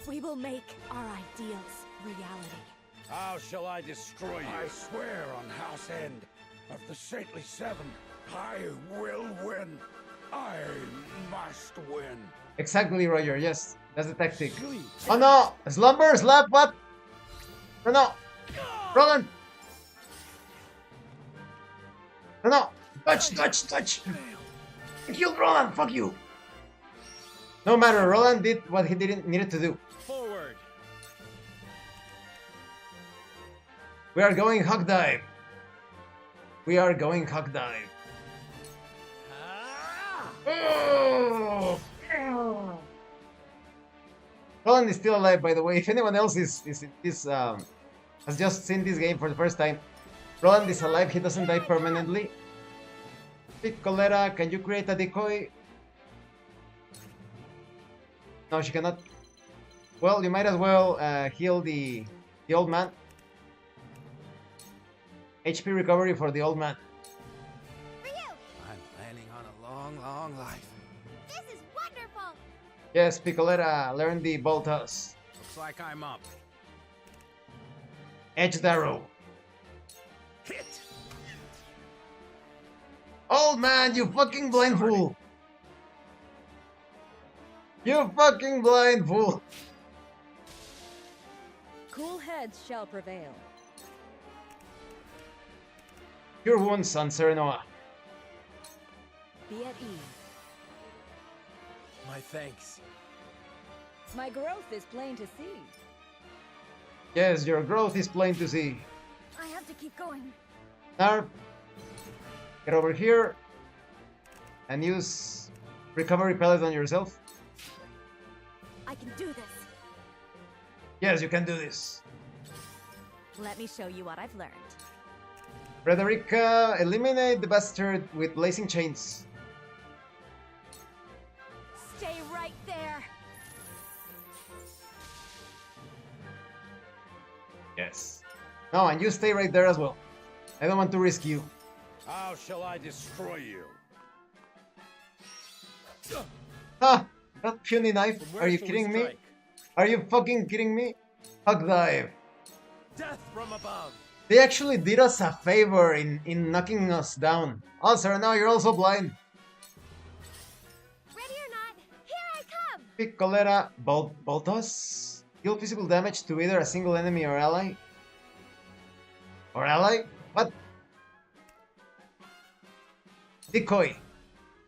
[SPEAKER 8] We will make our ideals reality.
[SPEAKER 19] How shall I destroy you? I swear on House End of the Saintly Seven, I will win. I must win.
[SPEAKER 1] Exactly, Roger. Yes, that's the tactic. Oh no! Slumber, slap, what? No, no! Roland! No, no! Touch, touch, touch! I killed Roland, fuck you! No matter, Roland did what he needed to do.
[SPEAKER 9] Forward.
[SPEAKER 1] We are going hog dive. We are going hog dive. Oh! Roland is still alive, by the way. If anyone else has just seen this game for the first time, Roland is alive. He doesn't die permanently. Piccoletta, can you create a decoy? No, she cannot. Well, you might as well heal the old man. HP recovery for the old man.
[SPEAKER 19] I'm planning on a long, long life.
[SPEAKER 8] This is wonderful.
[SPEAKER 1] Yes, Piccoletta, learn the bolt toss.
[SPEAKER 19] Looks like I'm up.
[SPEAKER 1] Edge arrow.
[SPEAKER 19] Hit.
[SPEAKER 1] Old man, you fucking blind fool! You fucking blind fool!
[SPEAKER 5] Cool heads shall prevail.
[SPEAKER 1] Cure wounds on Serenoa.
[SPEAKER 5] Be at ease.
[SPEAKER 6] My thanks.
[SPEAKER 5] My growth is plain to see.
[SPEAKER 1] Yes, your growth is plain to see.
[SPEAKER 8] I have to keep going.
[SPEAKER 1] Narp, get over here and use recovery pellet on yourself.
[SPEAKER 8] I can do this.
[SPEAKER 1] Yes, you can do this.
[SPEAKER 8] Let me show you what I've learned.
[SPEAKER 1] Frederica, eliminate the bastard with blazing chains.
[SPEAKER 8] Stay right there.
[SPEAKER 1] Yes. No, and you stay right there as well. I don't want to risk you.
[SPEAKER 19] How shall I destroy you?
[SPEAKER 1] Ha! That puny knife? Are you kidding me? Are you fucking kidding me? Hug dive.
[SPEAKER 6] Death from above.
[SPEAKER 1] They actually did us a favor in knocking us down. Oh, sir, now you're also blind.
[SPEAKER 8] Ready or not, here I come!
[SPEAKER 1] Piccoletta, Boltos. Deal physical damage to either a single enemy or ally. Or ally? What? Decoy.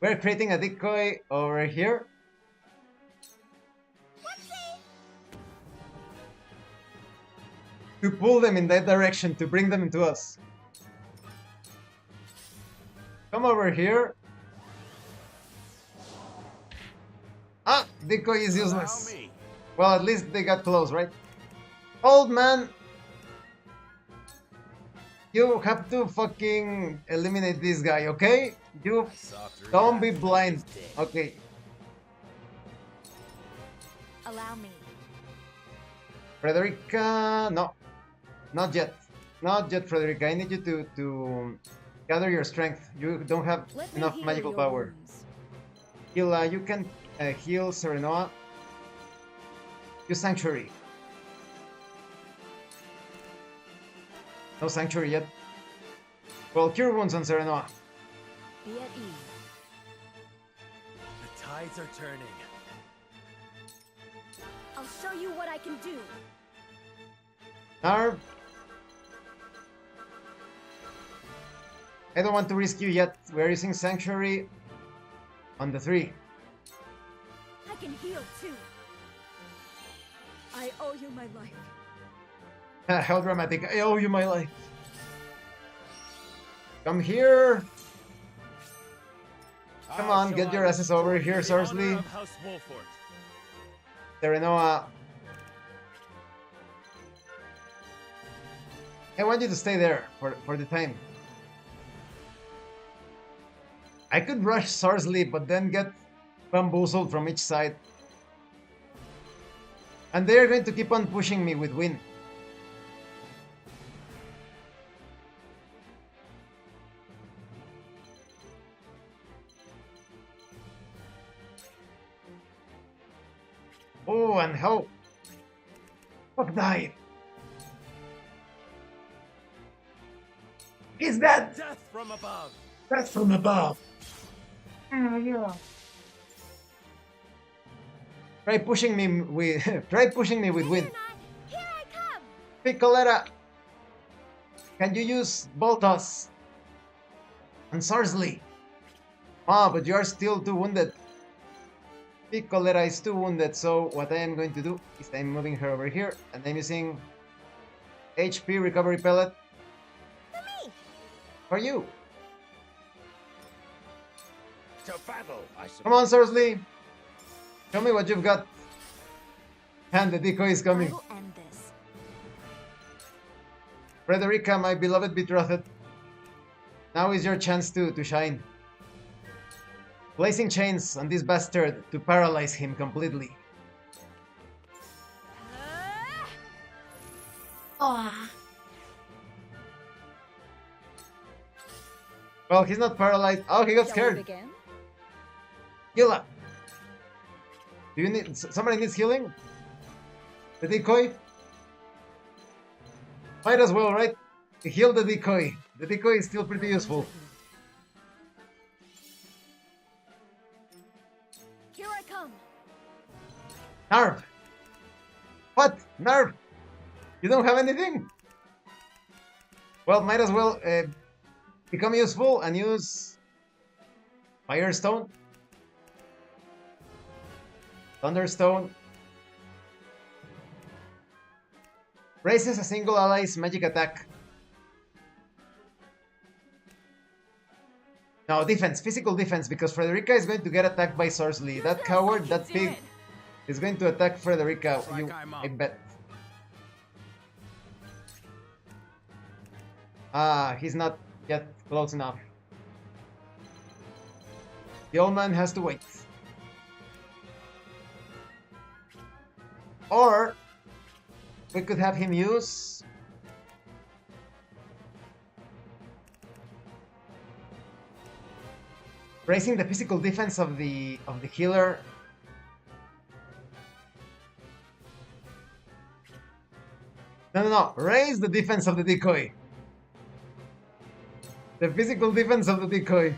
[SPEAKER 1] We're creating a decoy over here. To pull them in that direction, to bring them into us. Come over here. Ah, decoy is useless. Well, at least they got close, right? Old man! You have to fucking eliminate this guy, okay? You don't be blind. Okay.
[SPEAKER 8] Allow me.
[SPEAKER 1] Frederica, no. Not yet. Not yet, Frederica. I need you to gather your strength. You don't have enough magical power. Heal, you can heal Serenoa. Use Sanctuary. No Sanctuary yet. Well, Cure Wounds on Serenoa.
[SPEAKER 5] Be at ease.
[SPEAKER 6] The tides are turning.
[SPEAKER 8] I'll show you what I can do.
[SPEAKER 1] Narv. I don't want to risk you yet. We're using Sanctuary on the 3.
[SPEAKER 8] I can heal too.
[SPEAKER 5] I owe you my life.
[SPEAKER 1] How dramatic. I owe you my life. Come here. Come on, get your asses over here, Sarsley. Serenoa. I want you to stay there for the time. I could rush Sarsley, but then get bamboozled from each side. And they're going to keep on pushing me with wind. Oh, and how? Fuck died. Is that
[SPEAKER 6] death from above?
[SPEAKER 1] Death from above.
[SPEAKER 6] Yeah.
[SPEAKER 1] Try pushing me with wind.
[SPEAKER 5] Here I come.
[SPEAKER 1] Piccoletta. Can you use Boltos? And Sarsley. Ah, but you are still too wounded. Piccoletta is too wounded, so what I am going to do is I'm moving her over here, and I'm using HP recovery pellet. For you.
[SPEAKER 19] To battle, I suppose.
[SPEAKER 1] Come on, Sarsley. Show me what you've got. And the decoy is coming.
[SPEAKER 8] End this.
[SPEAKER 1] Frederica, my beloved betrothed. Now is your chance to shine. Placing chains on this bastard to paralyze him completely. Well, he's not paralyzed. Oh, he got scared. Heal up. Do you need somebody needs healing? The decoy? Might as well, right? Heal the decoy. The decoy is still pretty useful.
[SPEAKER 5] Here I come.
[SPEAKER 1] Narv! What? Narv! You don't have anything? Well, might as well become useful and use Firestone, Thunderstone. Raises a single ally's magic attack. No, defense, physical defense, because Frederica is going to get attacked by Sarsley. That coward, that pig, is going to attack Frederica, I bet. Ah, he's not yet close enough. The old man has to wait. Or we could have him use raising the physical defense of the healer. No. Raise the defense of the decoy. The physical defense of the decoy.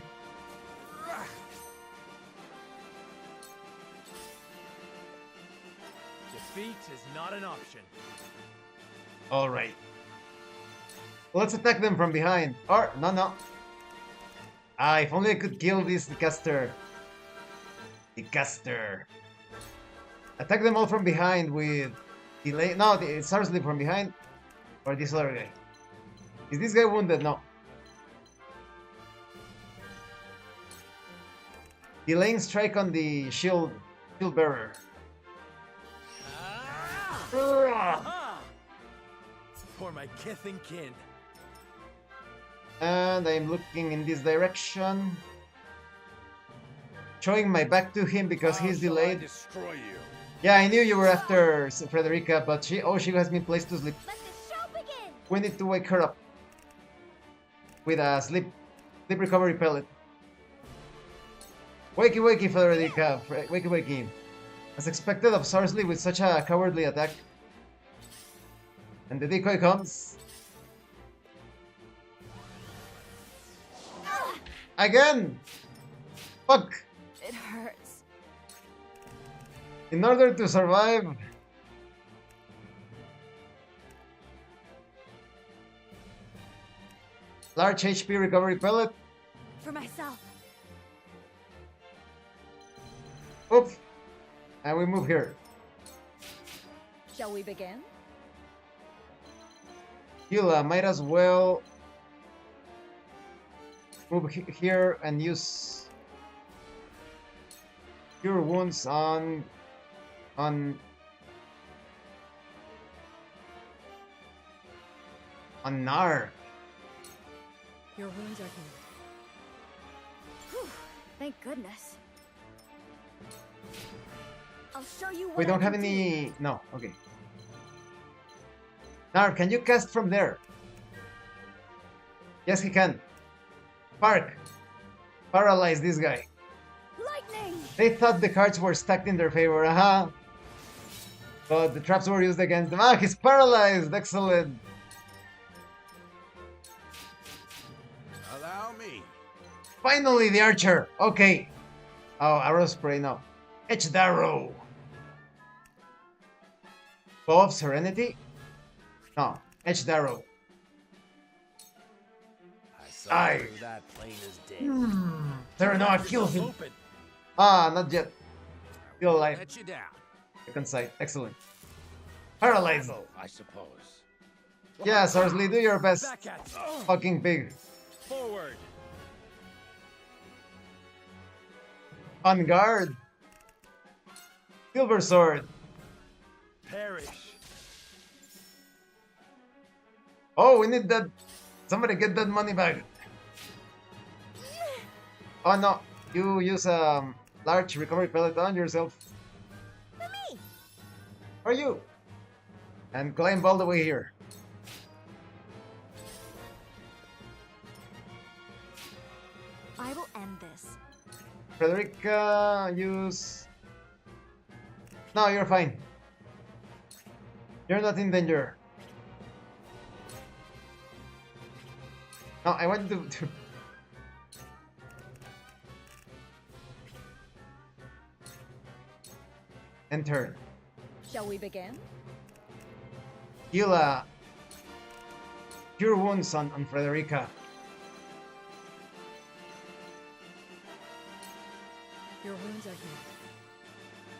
[SPEAKER 6] Defeat is not an option.
[SPEAKER 1] Alright. Let's attack them from behind. Or, no. Ah, if only I could kill this caster. The caster. Attack them all from behind with delay. No, it's Sarsley from behind. Or this other guy. Is this guy wounded? No. Delaying strike on the shield bearer.
[SPEAKER 6] For my kith and kin.
[SPEAKER 1] And I'm looking in this direction. Showing my back to him because he's delayed.
[SPEAKER 19] Destroy you.
[SPEAKER 1] Yeah, I knew you were after Frederica, but she has been placed to sleep. We need to wake her up with a sleep recovery pellet. Wakey, Frederica. Wakey. As expected of Sarsley with such a cowardly attack. And the decoy comes. Again! Fuck!
[SPEAKER 5] It hurts.
[SPEAKER 1] In order to survive... Large HP recovery pellet.
[SPEAKER 5] For myself.
[SPEAKER 1] Oops. And we move here.
[SPEAKER 5] Shall we begin?
[SPEAKER 1] Hila, might as well move here and use cure wounds on Nar.
[SPEAKER 3] Your wounds are healed.
[SPEAKER 8] Whew, thank goodness. I'll show you what
[SPEAKER 1] We don't
[SPEAKER 8] I
[SPEAKER 1] have
[SPEAKER 8] can
[SPEAKER 1] any. No, okay. Nar, can you cast from there? Yes, he can. Park. Paralyze this guy.
[SPEAKER 8] Lightning!
[SPEAKER 1] They thought the cards were stacked in their favor, but the traps were used against them. Ah, he's paralyzed! Excellent!
[SPEAKER 19] Allow me.
[SPEAKER 1] Finally, the archer! Okay. Oh, arrow spray, no. Etched arrow! Bow of Serenity? No, Etched arrow.
[SPEAKER 19] I saw through that plain as day.
[SPEAKER 1] There, no, I killed him. Ah, not yet. Still alive.
[SPEAKER 19] Let you down.
[SPEAKER 1] Second sight, excellent. Paralyze.
[SPEAKER 19] I suppose.
[SPEAKER 1] Yeah, Sarsley, do your best.
[SPEAKER 19] Back at you.
[SPEAKER 1] Fucking pig.
[SPEAKER 6] Forward.
[SPEAKER 1] On guard. Silver sword.
[SPEAKER 6] Perish.
[SPEAKER 1] Oh, we need that. Somebody get that money back. Oh no, you use a large recovery pellet on yourself.
[SPEAKER 8] For me.
[SPEAKER 1] Are you? And climb all the way here.
[SPEAKER 8] I will end this.
[SPEAKER 1] Frederica, use... No, you're fine. You're not in danger. No, I want you to... Enter.
[SPEAKER 5] Shall we begin?
[SPEAKER 1] Heal cure wounds on Frederica.
[SPEAKER 3] Your wounds are healed.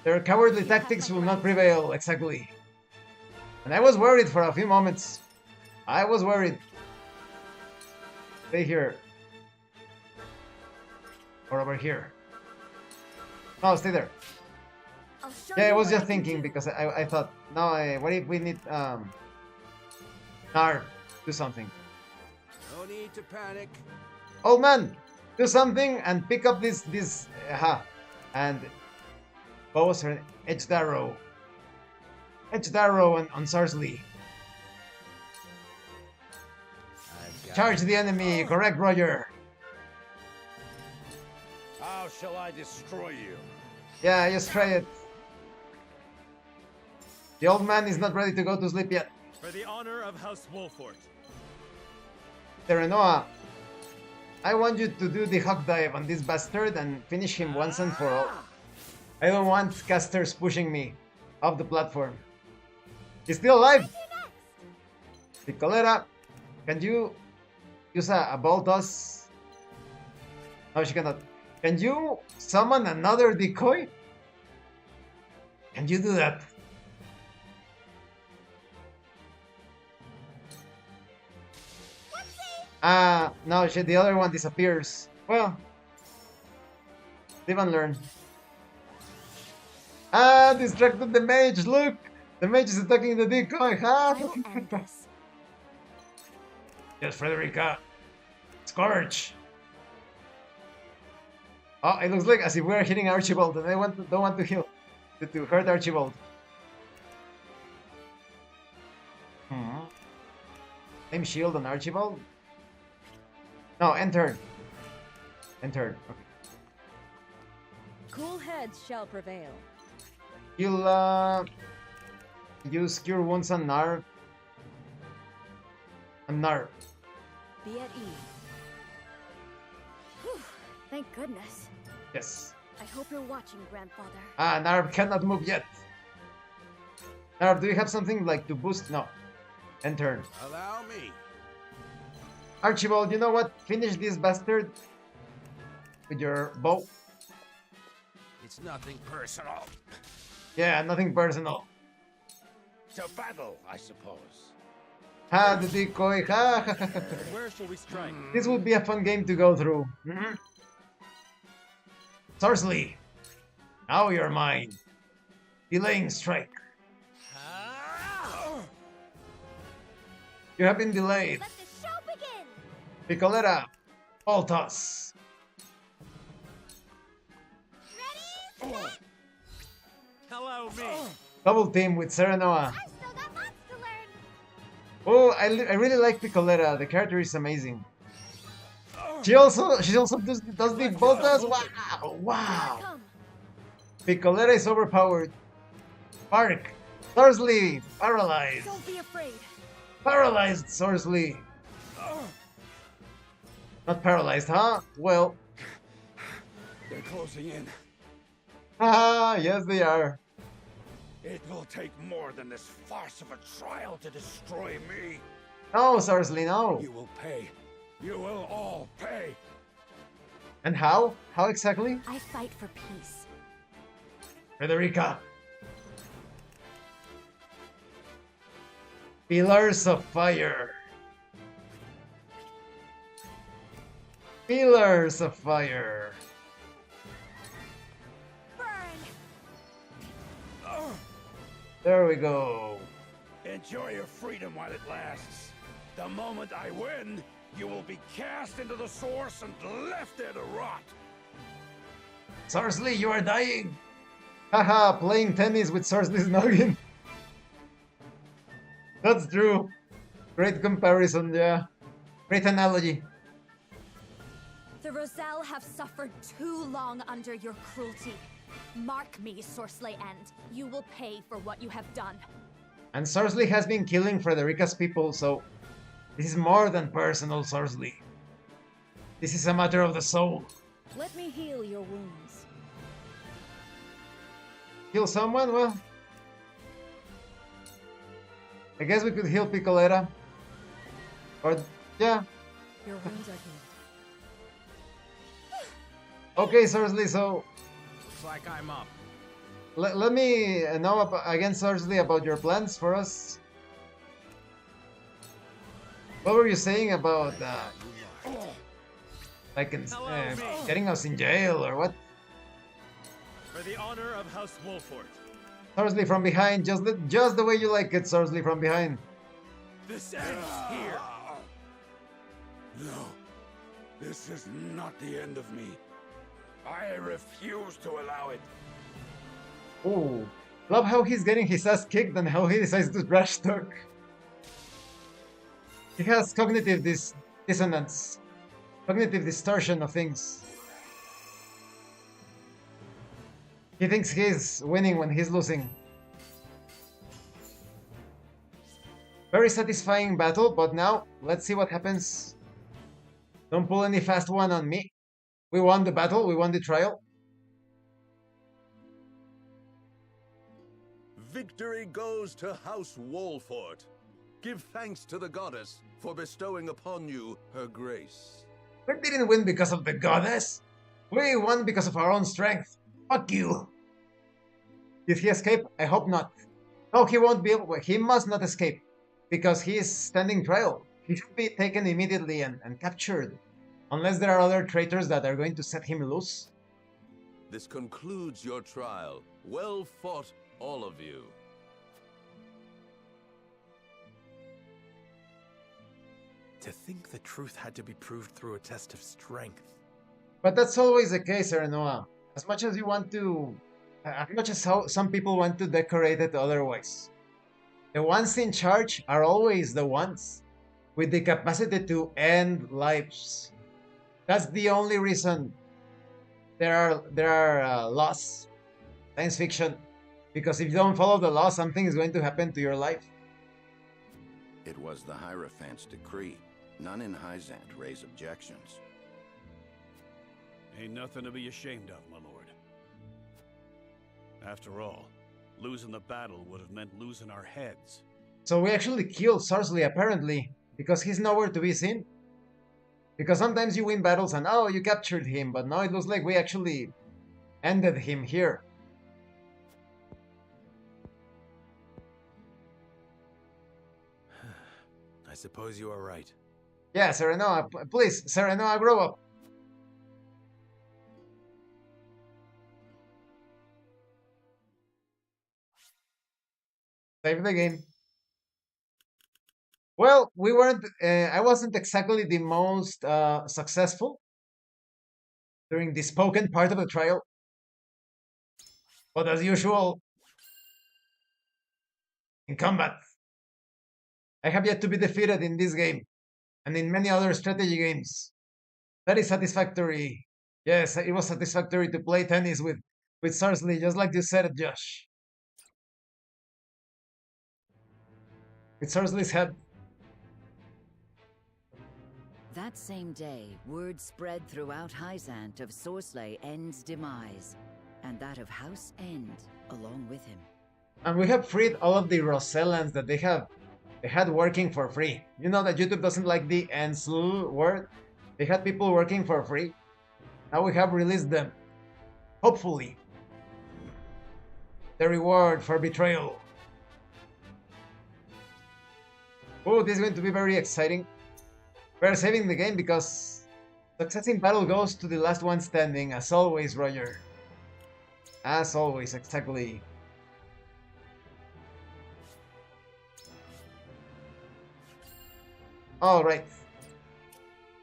[SPEAKER 1] Their cowardly tactics will not prevail, exactly. And I was worried for a few moments. I was worried. Stay here. Or over here. No, stay there. Yeah, I was just thinking because I thought, no, what if we need Nar, do something.
[SPEAKER 19] No need to panic.
[SPEAKER 1] Old man, do something and pick up this and bows her Edged arrow. Edged arrow on Sarsley. Charge the enemy, correct, Roger.
[SPEAKER 19] How shall I destroy you?
[SPEAKER 1] Yeah, just try it. The old man is not ready to go to sleep yet.
[SPEAKER 6] For the honor of House Wolfort.
[SPEAKER 1] Terenoa, I want you to do the hawk dive on this bastard and finish him once and for all. I don't want casters pushing me off the platform. He's still alive! Picolera, can you use a ball toss? No, she cannot. Can you summon another decoy? Can you do that? No, the other one disappears. Well, live and learn. Distracted the mage, look! The mage is attacking the decoy, Yes, Frederica. Scourge! Oh, it looks like as if we're hitting Archibald, and I don't want to heal. To hurt Archibald. Same shield on Archibald? No, enter. Enter. Okay.
[SPEAKER 5] Cool heads shall prevail.
[SPEAKER 1] He'll use cure wounds on Nar. On Nar.
[SPEAKER 8] Be at ease. Whew, thank goodness.
[SPEAKER 1] Yes.
[SPEAKER 8] I hope you're watching, Grandfather.
[SPEAKER 1] Narb cannot move yet. Narb, do you have something like to boost? No. Enter.
[SPEAKER 19] Allow me.
[SPEAKER 1] Archibald, you know what? Finish this bastard with your bow.
[SPEAKER 19] It's nothing personal.
[SPEAKER 1] Yeah, nothing personal.
[SPEAKER 19] To battle, I suppose.
[SPEAKER 1] Ha, the decoy, ha!
[SPEAKER 6] Where shall we strike?
[SPEAKER 1] This would be a fun game to go through. Sarsley, now you're mine. Delaying strike. You have been delayed.
[SPEAKER 8] Let the show begin!
[SPEAKER 1] Picoletta, ball toss.
[SPEAKER 8] Ready, set!
[SPEAKER 6] Hello, me.
[SPEAKER 1] Double team with Serenoa.
[SPEAKER 8] I've still got lots to learn.
[SPEAKER 1] Oh, I really like Picoletta. The character is amazing. She also does the ball toss. Wow, wow. Picoletta is overpowered. Park, Sarsley, paralyzed.
[SPEAKER 8] Don't be afraid.
[SPEAKER 1] Paralyzed, Sarsley. Not paralyzed, huh? Well.
[SPEAKER 19] They're closing in.
[SPEAKER 1] Ah, yes they are.
[SPEAKER 19] It will take more than this farce of a trial to destroy me.
[SPEAKER 1] No, Sarsley, no.
[SPEAKER 19] You will pay. You will all pay.
[SPEAKER 1] And how? How exactly?
[SPEAKER 8] I fight for peace.
[SPEAKER 1] Frederica. Pillars of Fire. Pillars of Fire.
[SPEAKER 8] Burn!
[SPEAKER 1] There we go.
[SPEAKER 19] Enjoy your freedom while it lasts. The moment I win, you will be cast into the source and left there to rot.
[SPEAKER 1] Sarsley, you are dying. Haha, playing tennis with Sarsley's noggin. That's true. Great comparison, yeah. Great analogy.
[SPEAKER 8] The Roselle have suffered too long under your cruelty. Mark me, Sorcelay End. You will pay for what you have done.
[SPEAKER 1] And Sarsley has been killing Frederica's people, so this is more than personal, Sarsley. This is a matter of the soul.
[SPEAKER 5] Let me heal your wounds.
[SPEAKER 1] Kill someone? Well, I guess we could heal Picoletta. Or, yeah.
[SPEAKER 5] Your wounds are healed.
[SPEAKER 1] Okay, Sarsley, so
[SPEAKER 6] Looks like I'm up.
[SPEAKER 1] let me know again, Sarsley, about your plans for us. What were you saying about, like, getting us in jail or what?
[SPEAKER 6] For the honor of House Wolford.
[SPEAKER 1] Sarsley from behind, just the way you like it, Sarsley from behind.
[SPEAKER 6] This ends here.
[SPEAKER 19] No, this is not the end of me. I refuse to allow it.
[SPEAKER 1] Ooh, love how he's getting his ass kicked and how he decides to trash talk. He has cognitive dissonance, cognitive distortion of things. He thinks he's winning when he's losing. Very satisfying battle, but now let's see what happens. Don't pull any fast one on me. We won the battle, we won the trial.
[SPEAKER 18] Victory goes to House Wolford. Give thanks to the goddess for bestowing upon you her grace.
[SPEAKER 1] We didn't win because of the goddess. We won because of our own strength. Fuck you. Did he escape? I hope not. No, he won't be able. He must not escape because he is standing trial. He should be taken immediately and captured. Unless there are other traitors that are going to set him loose.
[SPEAKER 18] This concludes your trial. Well fought, all of you.
[SPEAKER 6] To think the truth had to be proved through a test of strength.
[SPEAKER 1] But that's always the case, Serenoa. As much as you want to... As much as how some people want to decorate it otherwise. The ones in charge are always the ones with the capacity to end lives. That's the only reason there are laws, science fiction, because if you don't follow the law, something is going to happen to your life.
[SPEAKER 4] It was the Hierophant's decree. None in Hyzant raise objections.
[SPEAKER 2] Ain't nothing to be ashamed of, my lord. After all, losing the battle would have meant losing our heads.
[SPEAKER 1] So we actually killed Sarsley, apparently, because he's nowhere to be seen. Because sometimes you win battles and, oh, you captured him, but now it looks like we actually ended him here.
[SPEAKER 6] I suppose you are right.
[SPEAKER 1] Yeah, Serenoa, please, Serenoa, grow up. Save the game. Well, we weren't. I wasn't exactly the most successful during the spoken part of the trial, but as usual, in combat, I have yet to be defeated in this game and in many other strategy games. That is satisfactory. Yes, it was satisfactory to play tennis with Sarsley, just like you said, Josh. With Sarsley's head.
[SPEAKER 10] That same day, word spread throughout Hyzant of Sorsley End's demise, and that of House End along with him.
[SPEAKER 1] And we have freed all of the Rosellans that they had working for free. You know that YouTube doesn't like the Ensl word. They had people working for free. Now we have released them. Hopefully. The reward for betrayal. Oh, this is going to be very exciting. We're saving the game because success in battle goes to the last one standing, as always, Roger. As always, exactly. Alright.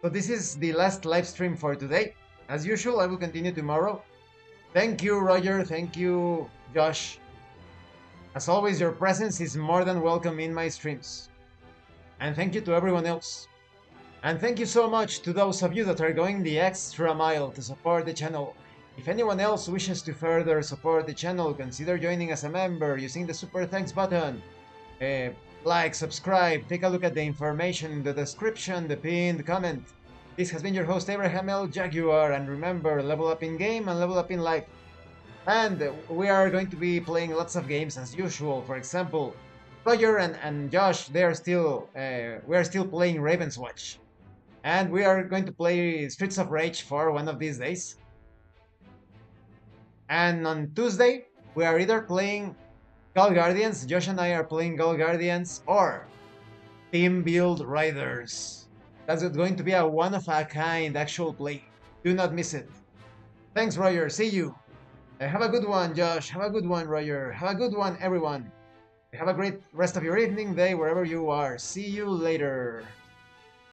[SPEAKER 1] So this is the last live stream for today. As usual, I will continue tomorrow. Thank you, Roger. Thank you, Josh. As always, your presence is more than welcome in my streams. And thank you to everyone else. And thank you so much to those of you that are going the extra mile to support the channel. If anyone else wishes to further support the channel, consider joining as a member using the super thanks button. Like, subscribe, take a look at the information in the description, the pinned comment. This has been your host Abraham L. Jaguar, and remember, level up in game and level up in life. And we are going to be playing lots of games as usual. For example, Roger and Josh, we are still playing Raven's Watch. And we are going to play Streets of Rage 4 one of these days. And on Tuesday, we are either playing Gull Guardians, Josh and I are playing Gull Guardians, or Team Build Riders. That's going to be a one-of-a-kind actual play. Do not miss it. Thanks, Roger. See you. Have a good one, Josh. Have a good one, Roger. Have a good one, everyone. Have a great rest of your evening, day, wherever you are. See you later.